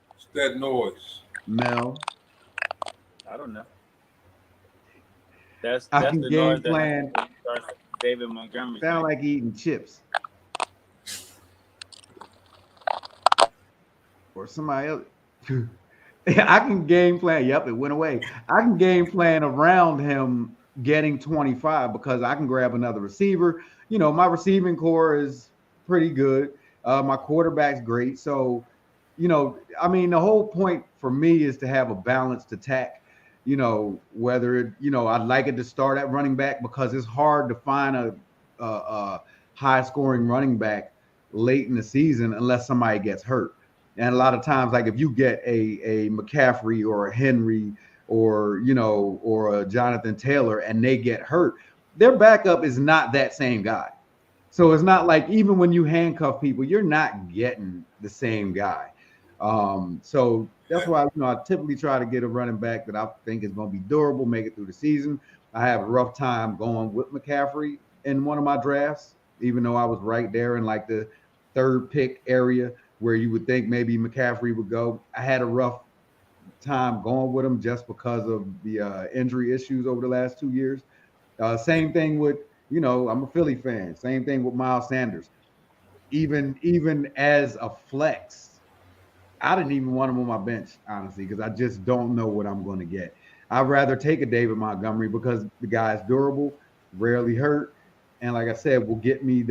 What's that noise? Mel. I don't know. That's I can the game noise plan. that David Montgomery. Sound like eating chips. Or somebody else. I can game plan. Yep, it went away. I can game plan around him getting 25 because I can grab another receiver. My receiving core is pretty good. My quarterback's great. So, the whole point for me is to have a balanced attack. Whether I'd like it to start at running back because it's hard to find a high scoring running back late in the season unless somebody gets hurt. And a lot of times, like if you get a McCaffrey or a Henry or a Jonathan Taylor and they get hurt, their backup is not that same guy. So it's not like even when you handcuff people, you're not getting the same guy. So that's why I typically try to get a running back that I think is going to be durable, make it through the season. I have a rough time going with McCaffrey in one of my drafts, even though I was right there in like the third pick area where you would think maybe McCaffrey would go. I had a rough time going with him just because of the injury issues over the last 2 years. Same thing with, I'm a Philly fan. Same thing with Miles Sanders. Even as a flex, I didn't even want him on my bench, honestly, because I just don't know what I'm going to get. I'd rather take a David Montgomery because the guy's durable, rarely hurt, and like I said, will get me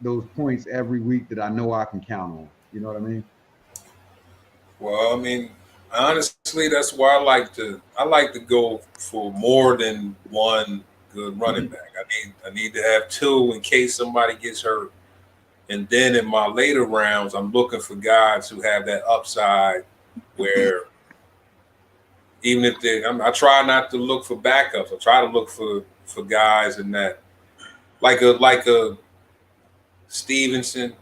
those points every week that I know I can count on. You know what I mean? Well, honestly, that's why I like to go for more than one good running back. I need to have two in case somebody gets hurt. And then in my later rounds, I'm looking for guys who have that upside where even if I try not to look for backups. I try to look for guys in that like a Stevenson.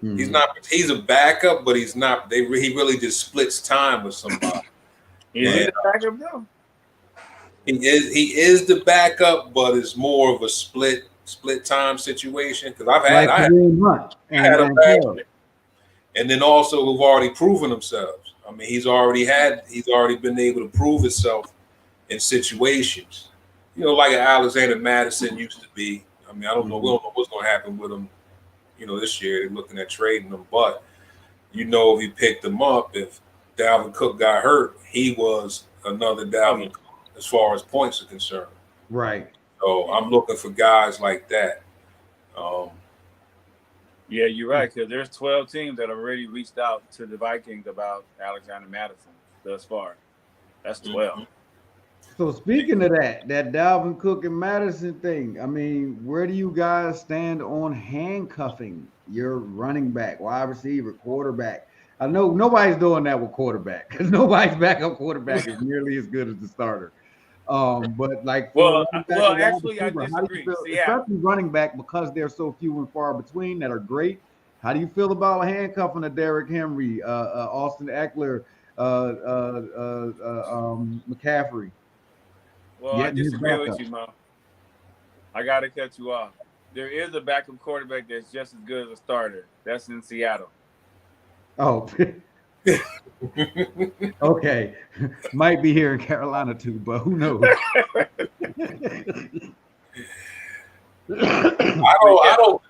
He's a backup, but he's not. He really just splits time with somebody. Is he the backup though? He is the backup, but it's more of a split time situation because I had a backup, and then also who've already proven themselves. He's already been able to prove himself in situations. Like an Alexander Madison used to be. I don't know. We don't know what's going to happen with him. This year they're looking at trading him, but if you picked him up, if Dalvin Cook got hurt, he was another Dalvin Cook as far as points are concerned. Right. So I'm looking for guys like that. Yeah, you're right, because there's 12 teams that already reached out to the Vikings about Alexander Madison thus far. That's 12. Mm-hmm. So speaking of that Dalvin Cook and Madison thing, where do you guys stand on handcuffing your running back, wide receiver, quarterback? I know nobody's doing that with quarterback because nobody's backup quarterback is nearly as good as the starter. But like, actually, I disagree. Especially running back because they're so few and far between that are great. How do you feel about handcuffing a Derrick Henry, Austin Eckler, McCaffrey? Well, I disagree with you, Mo. I got to cut you off. There is a backup quarterback that's just as good as a starter. That's in Seattle. Oh, okay. Might be here in Carolina too, but who knows? I don't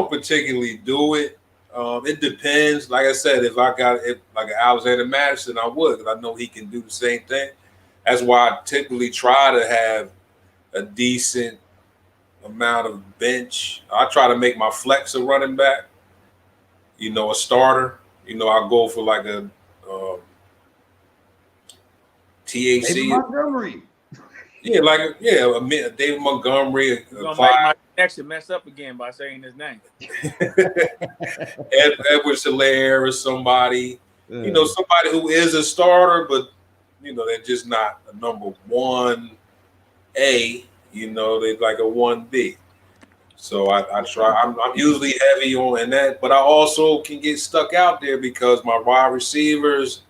particularly do it. It depends. Like I said, if I got like an Alexander Madison, I would, because I know he can do the same thing. That's why I typically try to have a decent amount of bench. I try to make my flex a running back. a starter. I'll go for like a TAC. David Montgomery. Yeah, a David Montgomery. You're gonna make my connection mess up again by saying his name. Edward Solaire or somebody. Somebody who is a starter, but they're just not a number 1A. They're like a 1B. So I try. I'm usually heavy on that, but I also can get stuck out there because my wide receivers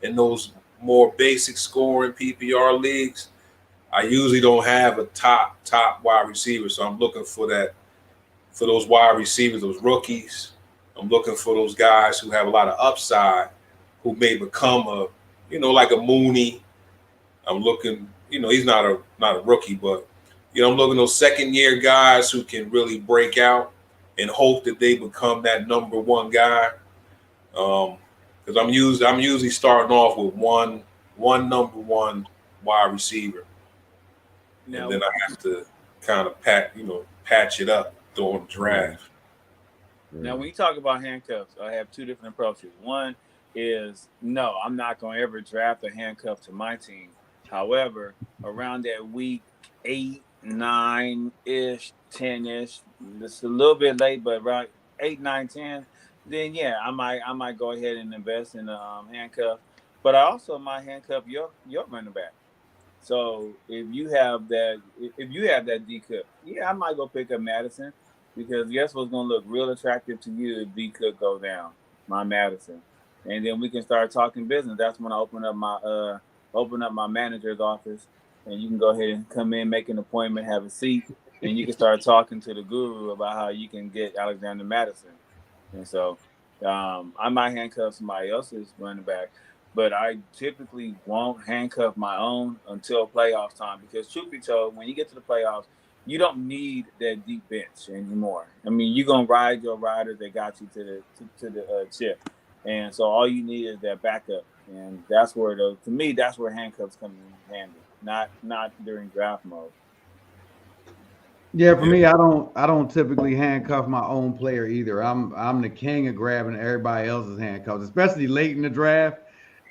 in those more basic scoring PPR leagues, I usually don't have a top wide receiver. So I'm looking for those wide receivers, those rookies. I'm looking for those guys who have a lot of upside, who may become like a Mooney. I'm looking, he's not a rookie, but I'm looking at those second-year guys who can really break out and hope that they become that number 1 guy. Because I'm usually starting off with one number 1 wide receiver, and then I have to kind of patch it up during the draft. Now, when you talk about handcuffs, I have 2 different approaches. One is no, I'm not going to ever draft a handcuff to my team. However, around that week 8, 9-ish, 10-ish, it's a little bit late, but around 8, 9, 10, then yeah, I might go ahead and invest in a handcuff. But I also might handcuff your running back. So if you have that D Cook, yeah, I might go pick up Madison, because guess what's going to look real attractive to you if D Cook go down, my Madison, and then we can start talking business. That's when I open up my manager's office, and you can go ahead and come in, make an appointment, have a seat, and you can start talking to the guru about how you can get Alexander Madison. And so I might handcuff somebody else's running back, but I typically won't handcuff my own until playoffs time, because truth be told, when you get to the playoffs, you don't need that deep bench anymore. I mean, you're going to ride your riders that got you to the chip. And so all you need is that backup. And that's where that's where handcuffs come in handy, not during draft mode. Yeah, for me, I don't typically handcuff my own player either. I'm the king of grabbing everybody else's handcuffs, especially late in the draft.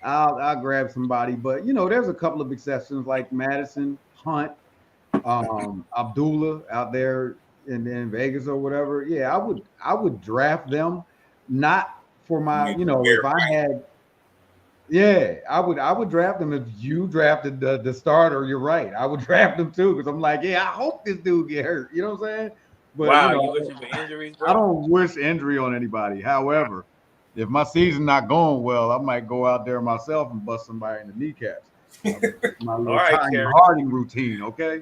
I'll grab somebody, but there's a couple of exceptions like Madison, Hunt, Abdullah out there in Vegas or whatever. Yeah, I would draft them, not for my, if I had. Yeah, I would draft them if you drafted the starter. You're right. I would draft them too, because I'm like, yeah, I hope this dude get hurt. You know what I'm saying? But wow, you wishing for injuries, bro? I don't wish injury on anybody. However, if my season's not going well, I might go out there myself and bust somebody in the kneecaps. My little Tiny Harding routine, okay?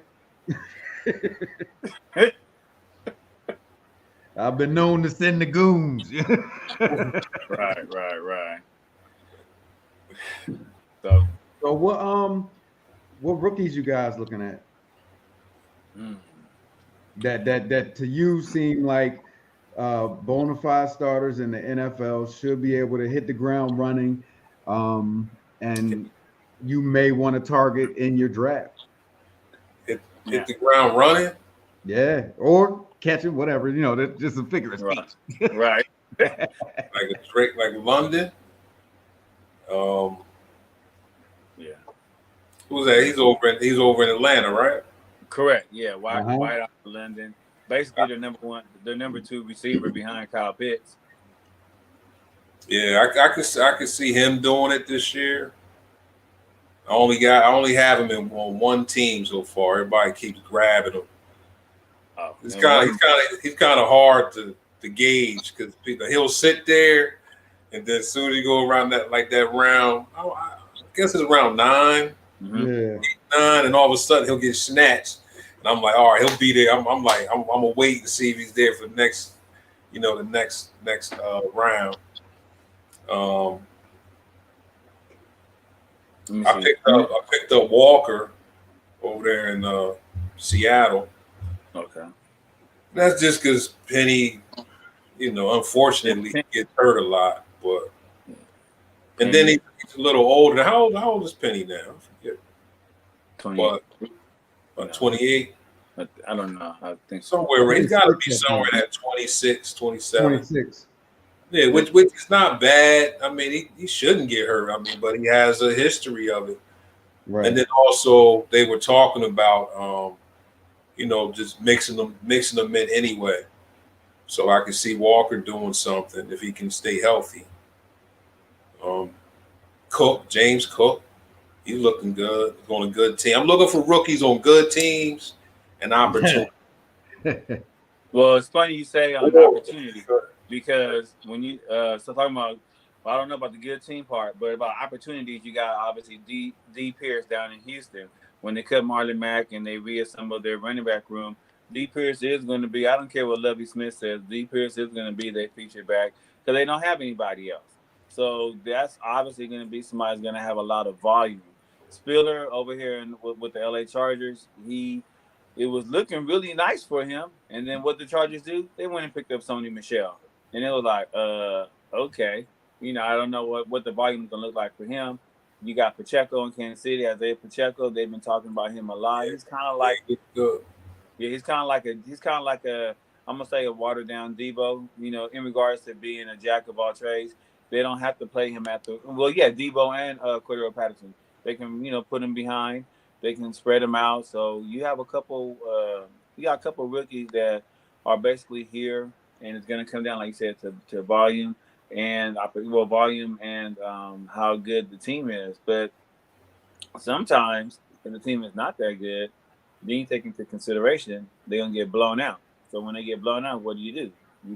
I've been known to send the goons. Right. So what rookies you guys looking at? That to you seem like bona fide starters in the NFL, should be able to hit the ground running, and you may want to target in your draft. Hit the ground running? Yeah, or catching, whatever, that's just a figure of speech. Right. Like a Drake, like London. Yeah. Who's that? He's over in Atlanta, right? Correct. Yeah, White out of London. Basically, the number 2 receiver behind Kyle Pitts. Yeah, I could see him doing it this year. I only have him on one team so far. Everybody keeps grabbing him. Oh, he's kind of hard to gauge, because he'll sit there, and then as soon as you go around that round, I guess it's around 9, 8, 9, and all of a sudden he'll get snatched, and I'm like, all right, he'll be there. I'm gonna wait to see if he's there for the next, the next round. I picked up Walker over there in Seattle. Okay. That's just because Penny, unfortunately gets hurt a lot. But and then he's a little older. How old is Penny now? I forget. 28. 28. I don't know. I think somewhere he's got to be somewhere at 26, 27. 26. Yeah, which is not bad. I mean, he shouldn't get hurt. I mean, but he has a history of it. Right. And then also they were talking about just mixing them in anyway. So I can see Walker doing something if he can stay healthy. James Cook, he's looking good. He's on a good team. I'm looking for rookies on good teams and opportunity. Well, it's funny you say opportunity, because when you so talking about, well, I don't know about the good team part, but about opportunities, you got obviously D Pierce down in Houston. When they cut Marlon Mack and they reassemble their running back room, D Pierce is going to be, I don't care what Lovie Smith says, D Pierce is going to be their featured back because they don't have anybody else. So that's obviously going to be somebody who's going to have a lot of volume. Spiller over here with the LA Chargers, it was looking really nice for him. And then what the Chargers do? They went and picked up Sony Michel. And it was like, okay. I don't know what the volume is going to look like for him. You got Pacheco in Kansas City, Isaiah Pacheco. They've been talking about him a lot. He's kind of like he's kind of like a I'm gonna say a watered down Debo. In regards to being a jack of all trades, they don't have to play him Debo and Cordero Patterson. They can put him behind. They can spread him out. So you have a couple rookies that are basically here, and it's gonna come down, like you said, to volume. And volume and how good the team is. But sometimes if the team is not that good, then you take into consideration they're gonna get blown out. So when they get blown out, what do? You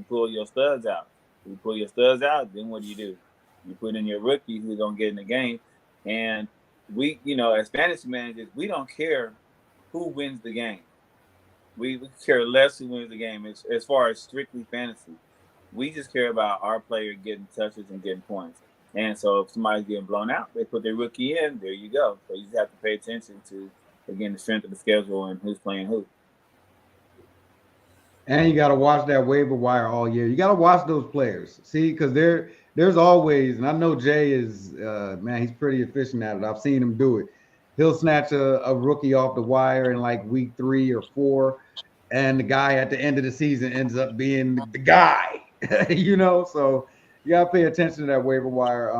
pull your studs out. You pull your studs out, then what do? You put in your rookie who's gonna get in the game. And we, as fantasy managers, we don't care who wins the game. We care less who wins the game as far as strictly fantasy. We just care about our player getting touches and getting points. And so if somebody's getting blown out, they put their rookie in, there you go. So you just have to pay attention to, again, the strength of the schedule and who's playing who. And you got to watch that waiver wire all year. You got to watch those players. See, because there's always, and I know Jay is, he's pretty efficient at it. I've seen him do it. He'll snatch a rookie off the wire in like week 3 or 4, and the guy at the end of the season ends up being the guy. So you gotta pay attention to that waiver wire.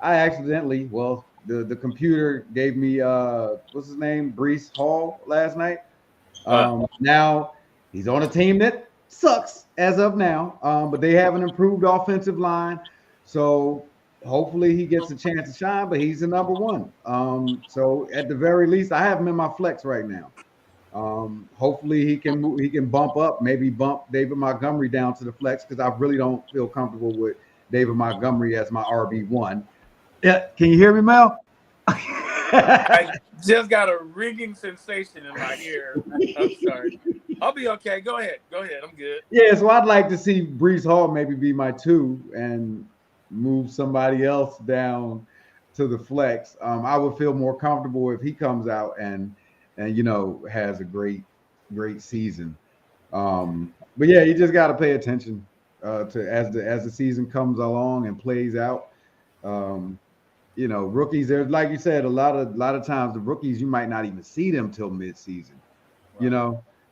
I accidentally, the computer gave me what's his name, Breece Hall last night. Now he's on a team that sucks as of now, but they have an improved offensive line, so hopefully he gets a chance to shine. But he's the number one. So at the very least, I have him in my flex right now. Hopefully he can bump up, maybe bump David Montgomery down to the flex, because I really don't feel comfortable with David Montgomery as my RB1. Yeah, can you hear me, Mel? I just got a ringing sensation in my ear. I'm sorry. I'll be okay. Go ahead. I'm good. Yeah, so I'd like to see Breece Hall maybe be my 2 and move somebody else down to the flex. I would feel more comfortable if he comes out and has a great season. But yeah, you just got to pay attention to as the season comes along and plays out. Rookies, there's, like you said, a lot of times the rookies, you might not even see them till mid-season,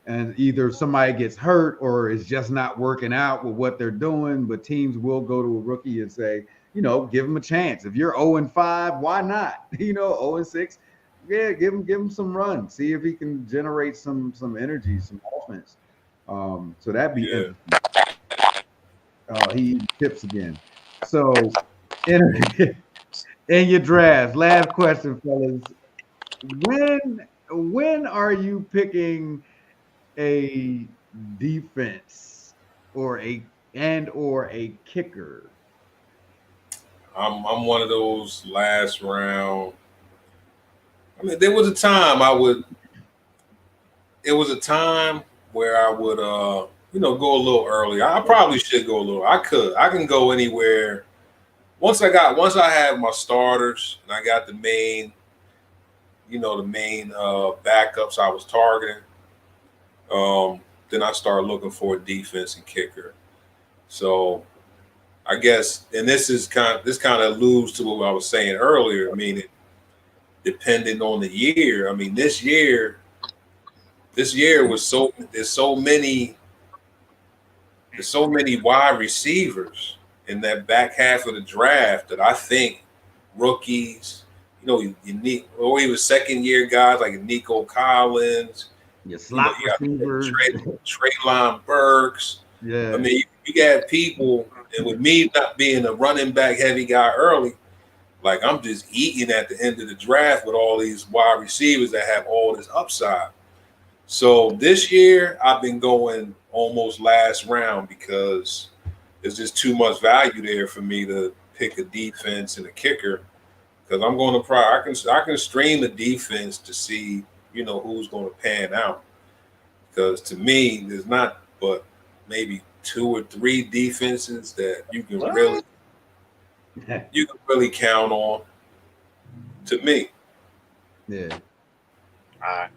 and either somebody gets hurt or is just not working out with what they're doing. But teams will go to a rookie and say, give him a chance. If you're 0-5, why not? 0-6. Yeah, give him some run. See if he can generate some energy, some offense. So that'd be interesting. He tips again. So in your drafts, last question, fellas. When are you picking a defense or a kicker? I'm one of those last round. I mean, there was a time where I would, go a little early. I probably should go a little. I can go anywhere. Once I have my starters and I got the main backups I was targeting, then I start looking for a defense and kicker. So I guess, and this kind of alludes to what I was saying earlier. I mean, depending on the year. I mean, this year was there's so many wide receivers in that back half of the draft that I think rookies, you need, or even second year guys like Nico Collins, Your slot you got receivers. Treylon Burks. Yeah. I mean, you got people, and with me not being a running back heavy guy early, like I'm just eating at the end of the draft with all these wide receivers that have all this upside. So this year I've been going almost last round because there's just too much value there for me to pick a defense and a kicker. Because I'm going to I can stream the defense to see who's going to pan out. Because to me, there's not but maybe 2 or 3 defenses that you can really count on. To me, yeah. All right.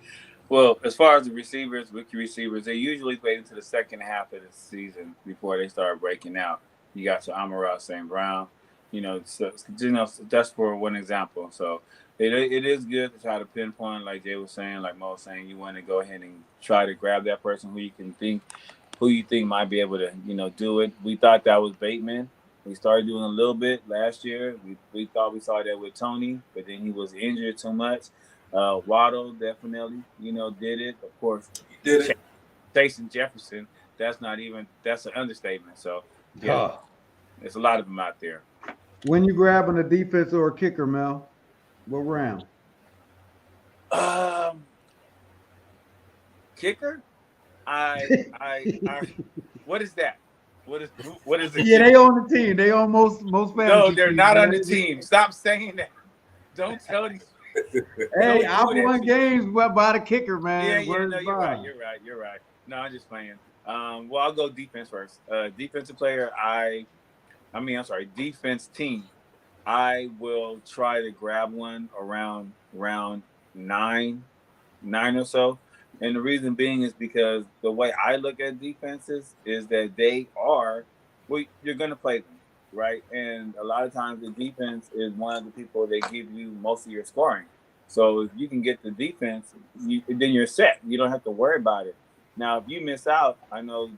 Well, as far as the receivers, rookie receivers, they usually wait until the second half of the season before they start breaking out. You got your Amon-Ra St. Brown, that's for one example. So it is good to try to pinpoint, like Jay was saying, like Mo was saying, you want to go ahead and try to grab that person who you think might be able to, do it. We thought that was Bateman. We started doing a little bit last year. We thought we saw that with Tony, but then he was injured too much. Waddle definitely, did it. Of course, he did it. Jason Jefferson, that's an understatement. So, yeah, there's a lot of them out there. When you grabbing a defense or a kicker, Mel, what round? Kicker? What is that? What is it? Yeah, they on the team. They on most fantasy. No, they're teams, not man. on the team. Stop saying that. Don't tell these. Hey, I won games by the kicker, man. Yeah, no, you're right. No, I'm just playing. Well, I'll go defense first. Defensive player, defense team. I will try to grab one around round 9 or so. And the reason being is because the way I look at defenses is that you're going to play them, right? And a lot of times the defense is one of the people that give you most of your scoring. So if you can get the defense, then you're set. You don't have to worry about it. Now, if you miss out, I know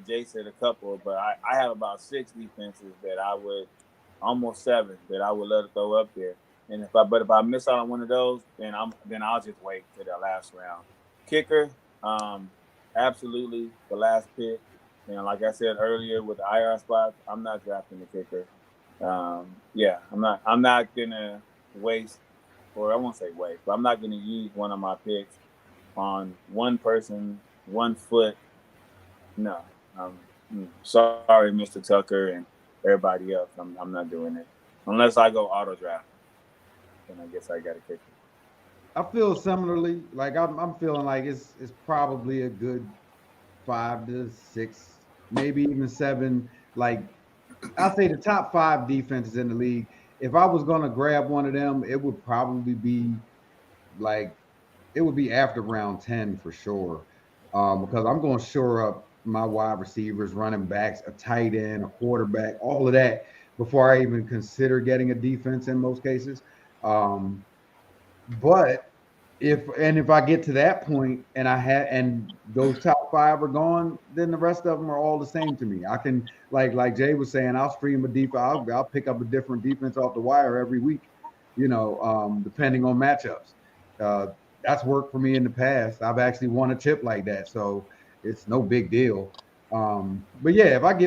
Jay said a couple, but I have about 6 defenses that I would, almost 7, that I would let it throw up there. And if I miss out on one of those, then I'll just wait till the last round. Kicker, absolutely the last pick. And like I said earlier with the IR spots, I'm not drafting the kicker. I'm not gonna waste, or I won't say waste, but I'm not gonna use one of my picks on one person, 1 foot. No, sorry, Mr. Tucker and everybody else. I'm not doing it unless I go auto draft. Then I guess I got a kicker. I feel similarly. Like I'm feeling like it's probably a good 5 to 6, maybe even 7. Like I'll say the top 5 defenses in the league. If I was gonna grab one of them, it would probably be after round 10 for sure. Because I'm going to shore up my wide receivers, running backs, a tight end, a quarterback, all of that before I even consider getting a defense in most cases. But if I get to that point and those top 5 are gone, then the rest of them are all the same to me. I can like Jay was saying, I'll stream a defense. I'll pick up a different defense off the wire every week, depending on matchups. That's worked for me in the past. I've actually won a chip like that, so it's no big deal. But yeah, if I can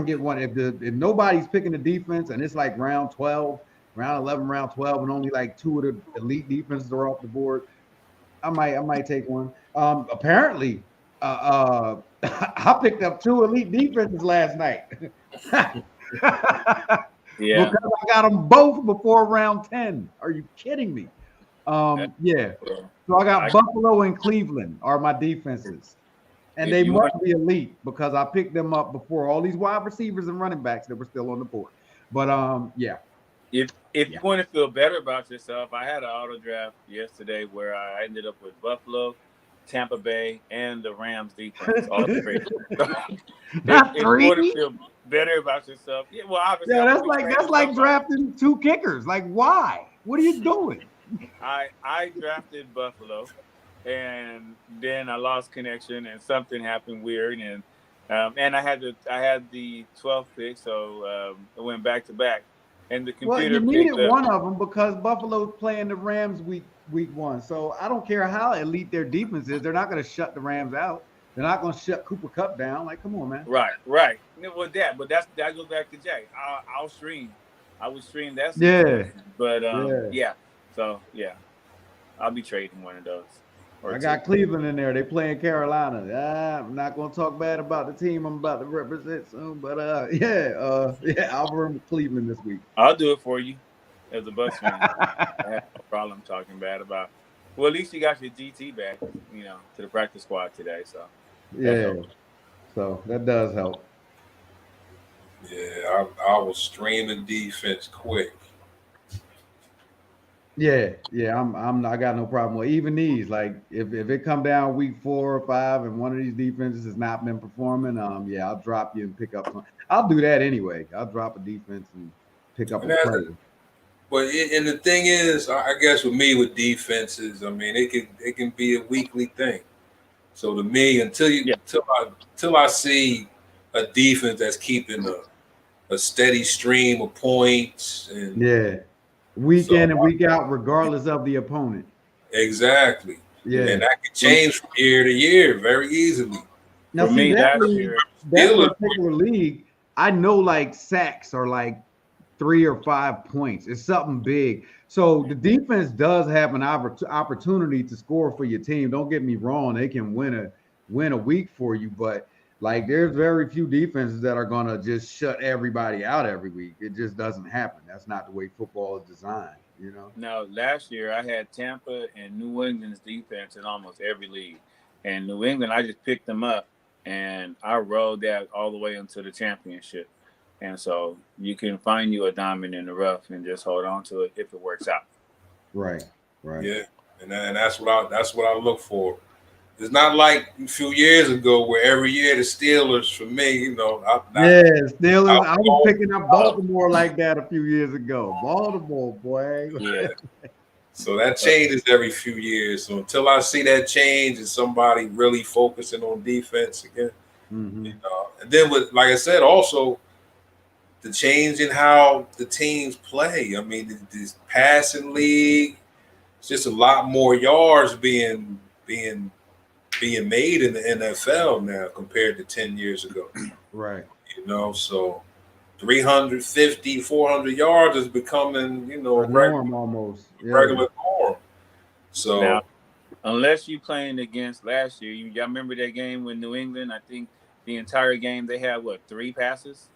get one, if nobody's picking the defense and it's like round 12, round 11, round 12, and only like 2 of the elite defenses are off the board, I might take one. Apparently, I picked up 2 elite defenses last night. Yeah, because I got them both before round 10. Are you kidding me? Yeah. So I got Buffalo and Cleveland are my defenses. And they must be elite because I picked them up before all these wide receivers and running backs that were still on the board. But yeah. If you want to feel better about yourself, I had an auto draft yesterday where I ended up with Buffalo, Tampa Bay, and the Rams defense. All 3. If you want to feel better about yourself, well, obviously, that's like drafting 2 kickers. Like, why? What are you doing? I drafted Buffalo, and then I lost connection, and something happened weird, and And I had the 12th pick, so it went back to back. And the Well, computer you needed picked one of them because Buffalo's playing the Rams week one. So I don't care how elite their defense is, they're not going to shut the Rams out. They're not going to shut Cooper Kupp down. Like, come on, man. Right. Well, that goes back to Jay. I'll stream. I would stream that. Yeah. But yeah. So yeah, I'll be trading one of those. I got Cleveland in there. They playing Carolina. I'm not going to talk bad about the team I'm about to represent soon, but I'll run Cleveland this week. I'll do it for you as a Bucs fan. I have no problem talking bad about. Well, at least you got your GT back, to the practice squad today. So yeah, so that does help. Yeah, I will stream the defense quick. Yeah, I got no problem with even these. Like if it come down week 4 or 5 and one of these defenses has not been performing, I'll drop you and pick up some. I'll do that anyway. I'll drop a defense and pick up a player. But and the thing is, I guess with me with defenses, I mean it can be a weekly thing. So to me, until I see a defense that's keeping a steady stream of points and week in and week out, regardless of the opponent. Exactly. Yeah. And that can change from year to year very easily. Now, for me, that particular league, I know like sacks are like 3 or 5 points. It's something big. So the defense does have an opportunity to score for your team. Don't get me wrong. They can win a week for you, but like there's very few defenses that are going to just shut everybody out every week. It just doesn't happen. That's not the way football is designed, Now, last year I had Tampa and New England's defense in almost every league. And New England, I just picked them up and I rode that all the way into the championship. And so you can find you a diamond in the rough and just hold on to it if it works out. Right. Yeah. And that's what I look for. It's not like a few years ago where every year the Steelers, for me, Steelers. I was picking up Baltimore like that a few years ago. Baltimore, boy. Yeah. So that changes every few years. So until I see that change and somebody really focusing on defense again, and then with, like I said, also the change in how the teams play. I mean, this passing league, it's just a lot more yards being made in the NFL now compared to 10 years ago. Right. So 350, 400 yards is becoming, a norm almost. Regular norm. So now, unless you playing against last year, y'all remember that game with New England? I think the entire game they had 3 passes?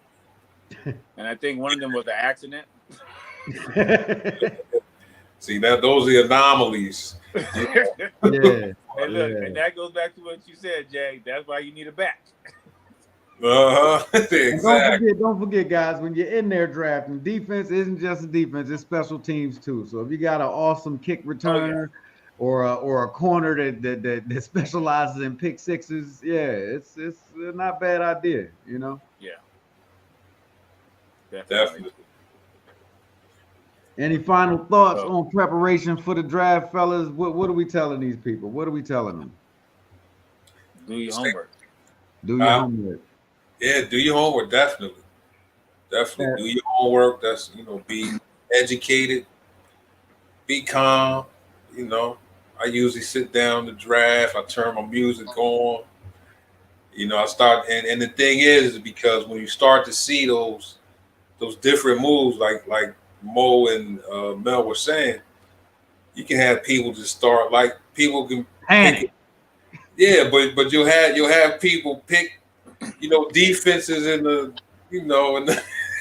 And I think one of them was an accident. See, those are the anomalies. And look, and that goes back to what you said, Jay. That's why you need a back. Exactly. Don't forget, guys, when you're in there drafting, defense isn't just a defense; it's special teams too. So if you got an awesome kick returner or a corner that specializes in pick sixes, it's not a bad idea, Yeah. Definitely. Any final thoughts on preparation for the draft, fellas? What are we telling these people? What are we telling them? Do your homework. Do your homework. Yeah, do your homework. Definitely. Do your homework. That's, be educated, be calm. I usually sit down to draft. I turn my music on. I start, and the thing is because when you start to see those different moves, like Mo and Mel were saying, you can have people just start, like people can pick, but you'll have people pick, defenses in the in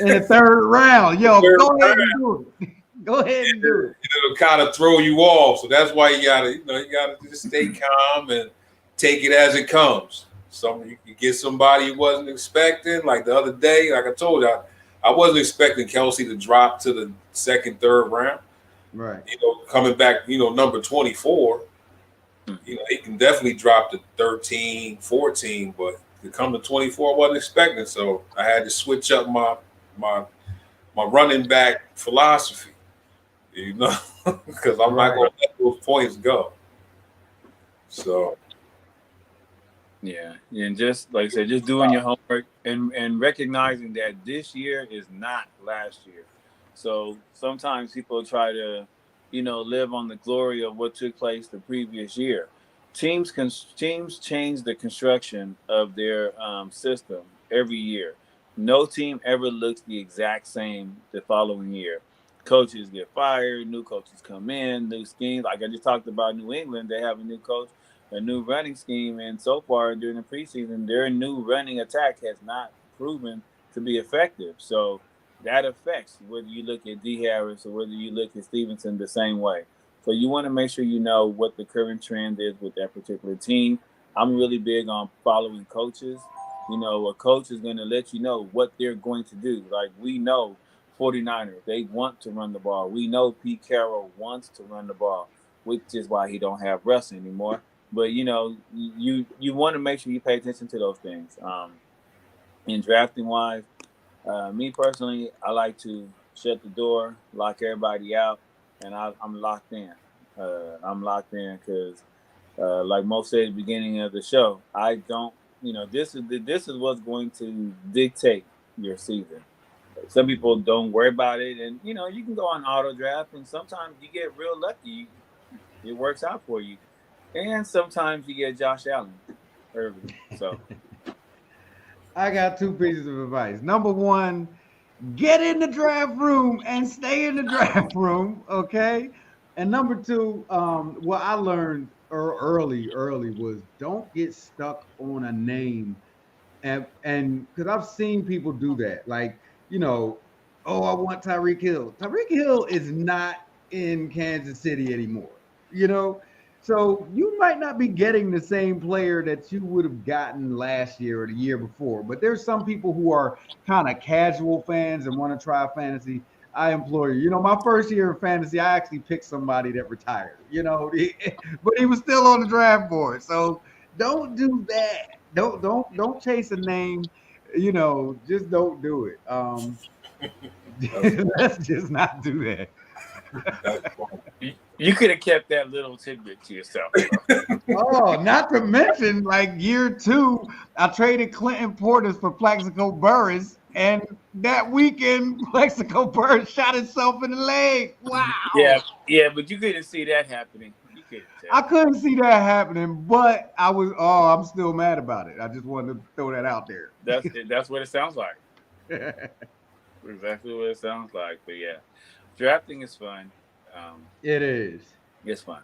the third round. Go ahead and do it. Go ahead and do it. It'll kind of throw you off. So that's why you gotta just stay calm and take it as it comes. You get somebody you wasn't expecting, like the other day, like I told you, I wasn't expecting Kelsey to drop to the second, third round. Right. Coming back, number 24, he can definitely drop to 13, 14, but to come to 24, I wasn't expecting. So I had to switch up my running back philosophy, because I'm not going to let those points go. So, Right. I'm not going to let those points go. So Yeah, and just like I said, just doing your homework and recognizing that this year is not last year. So sometimes people try to, live on the glory of what took place the previous year. Teams change the construction of their system every year. No team ever looks the exact same the following year. Coaches get fired, new coaches come in, new schemes. Like I just talked about New England, they have a new coach, a new running scheme, and so far during the preseason, their new running attack has not proven to be effective. So that affects whether you look at D. Harris or whether you look at Stevenson the same way. So you want to make sure you know what the current trend is with that particular team. I'm really big on following coaches. A coach is going to let you know what they're going to do. Like we know 49ers, they want to run the ball. We know Pete Carroll wants to run the ball, which is why he don't have Russ anymore. But you want to make sure you pay attention to those things. In drafting wise, me personally, I like to shut the door, lock everybody out, and I'm locked in. I'm locked in because, like Mo said at the beginning of the show, I don't. This is what's going to dictate your season. Some people don't worry about it, and you can go on auto draft, and sometimes you get real lucky. It works out for you. And sometimes you get Josh Allen early. So I got two pieces of advice. Number one, get in the draft room and stay in the draft room, okay? And number two, what I learned early was don't get stuck on a name, and because I've seen people do that, like oh, I want Tyreek Hill. Tyreek Hill is not in Kansas City anymore, you know. So you might not be getting the same player that you would have gotten last year or the year before. But there's some people who are kind of casual fans and want to try fantasy. I implore you. My first year in fantasy, I actually picked somebody that retired. But he was still on the draft board. So don't do that. Don't chase a name. Just don't do it. Let's just not do that. That's funny. you could have kept that little tidbit to yourself. Oh, not to mention, like year 2, I traded Clinton Portis for Plaxico Burress, and that weekend, Plaxico Burress shot himself in the leg. Wow. Yeah, but you couldn't see that happening. You couldn't tell. I couldn't see that happening, but I'm still mad about it. I just wanted to throw that out there. That's what it sounds like. Exactly what it sounds like. But yeah, drafting is fun. It is. It's fun.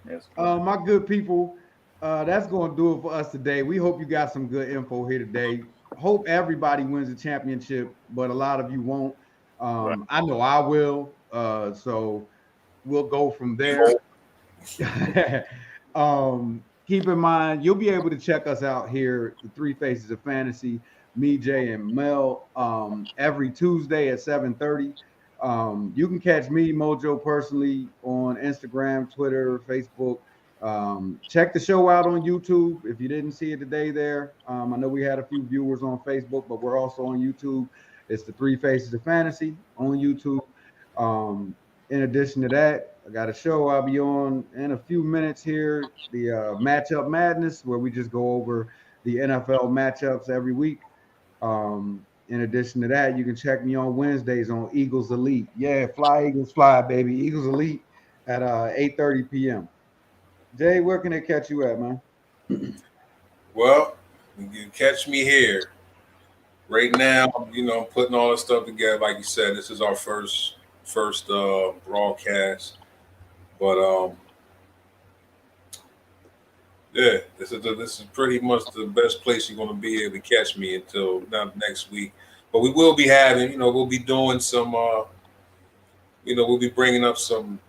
It's fun. My good people, that's going to do it for us today. We hope you got some good info here today. Hope everybody wins the championship, but a lot of you won't. Right. I know I will. So we'll go from there. Keep in mind, you'll be able to check us out here, the Three Faces of Fantasy, me, Jay, and Mel, every Tuesday at 7:30. You can catch me, Mojo, personally on Instagram, Twitter, Facebook. Check the show out on YouTube if you didn't see it today there. I know we had a few viewers on Facebook, but we're also on YouTube. It's the Three Faces of Fantasy on YouTube. In addition to that, I got a show I'll be on in a few minutes here, the Matchup Madness, where we just go over the NFL matchups every week. In addition to that, you can check me on Wednesdays on Eagles Elite. Yeah, fly Eagles fly, baby. Eagles Elite at 8:30 p.m. Jay, where can they catch you at, man? Well, you can catch me here. Right now, putting all this stuff together. Like you said, this is our first broadcast. But yeah, this is pretty much the best place you're going to be able to catch me until next week. But we will be having, we'll be doing some, we'll be bringing up some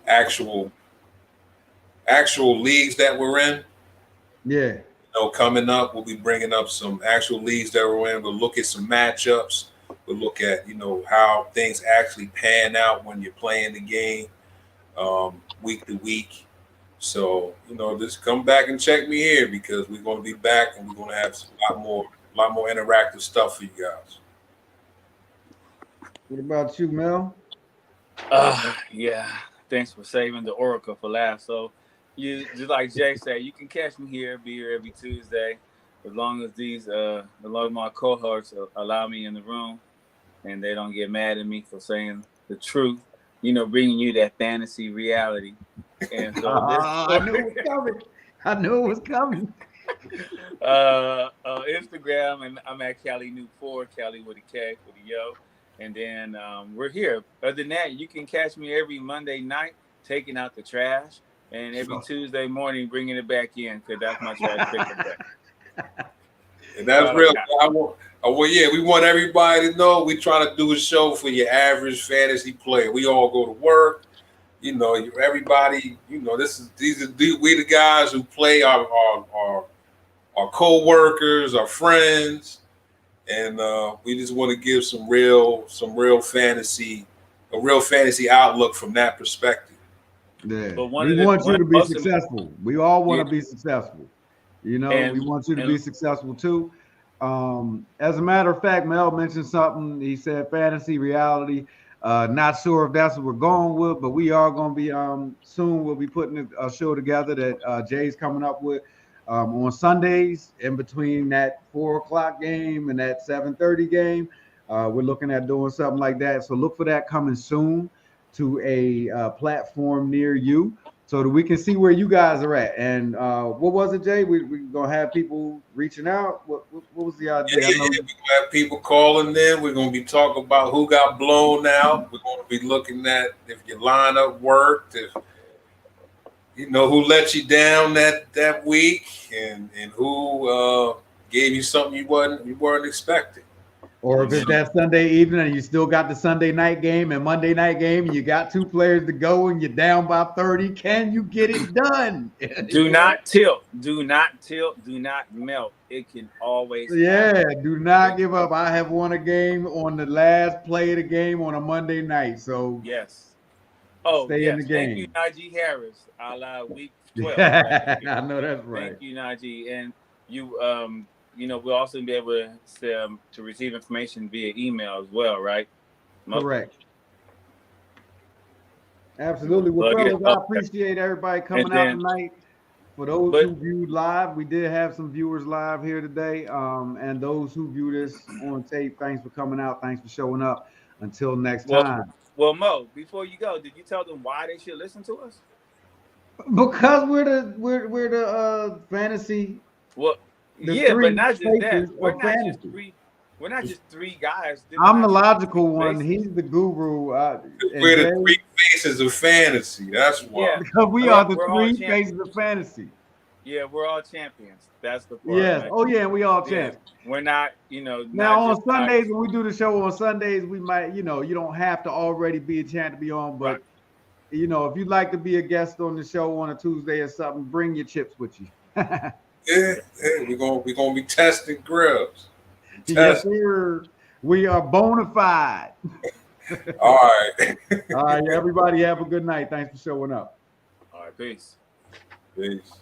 actual leagues that we're in. Yeah. Coming up, we'll be bringing up some actual leagues that we're in. We'll look at some matchups. We'll look at, how things actually pan out when you're playing the game week to week. So, just come back and check me here because we're going to be back and we're going to have a lot more interactive stuff for you guys. What about you, Mel? Yeah. Thanks for saving the Oracle for last. So You just like Jay said, you can catch me here, be here every Tuesday, as long as my cohorts allow me in the room, and they don't get mad at me for saying the truth. Bringing you that fantasy reality. And so I knew it was coming. I knew it was coming. Instagram, and I'm at Cali Nuke 4, Cali with a K, with a yo. And then we're here. Other than that, you can catch me every Monday night taking out the trash, and every Tuesday morning bringing it back in, because that's my trash pickup day. And that's real. We want everybody to know we trying to do a show for your average fantasy player. We all go to work. Everybody. We the guys who play our co-workers, our friends. And we just want to give some real fantasy, a real fantasy outlook from that perspective. Yeah. We want you to be successful. We all want to be successful. We want you to be successful too. As a matter of fact, Mel mentioned something. He said fantasy reality. Not sure if that's what we're going with, but we are going to be soon. We'll be putting a show together that Jay's coming up with. On Sundays, in between that 4:00 game and that 7:30 game, we're looking at doing something like that. So look for that coming soon to a platform near you, so that we can see where you guys are at. And what was it, Jay? We're gonna have people reaching out. What was the idea? We're gonna have people calling in. We're gonna be talking about who got blown out. We're gonna be looking at if your lineup worked, if who let you down that week, and who gave you something you weren't expecting. Or if it's that Sunday evening and you still got the Sunday night game and Monday night game, and you got 2 players to go and you're down by 30, can you get it done? Do not tilt. Do not tilt. Do not melt. It can always happen. Do not give up. I have won a game on the last play of the game on a Monday night. So yes. Stay in the game. Thank you, Najee Harris. A la week 12. I know that's right. Thank you, Najee. And you, we'll also be able to receive information via email as well, right? Correct. Absolutely. Well, fellas, I appreciate everybody coming out tonight. For those who viewed live, we did have some viewers live here today. And those who view this on tape, thanks for coming out. Thanks for showing up. Until next time. Well, Mo, before you go, did you tell them why they should listen to us? Because we're the fantasy. Well, but not just that. We're not just three guys. I'm the logical one. He's the guru. We're the 3 faces of fantasy. That's why. Yeah. Because we are the 3 faces of fantasy. Yeah, we're all champions. That's the part. Yes. Oh yeah, we all champions. We're not, Now on Sundays, when we do the show on Sundays, we might, you don't have to already be a champ to be on, but if you'd like to be a guest on the show on a Tuesday or something, bring your chips with you. we're gonna be testing grills. Yes, sir. We are bona fide. All right. All right, everybody have a good night. Thanks for showing up. All right, peace. Peace.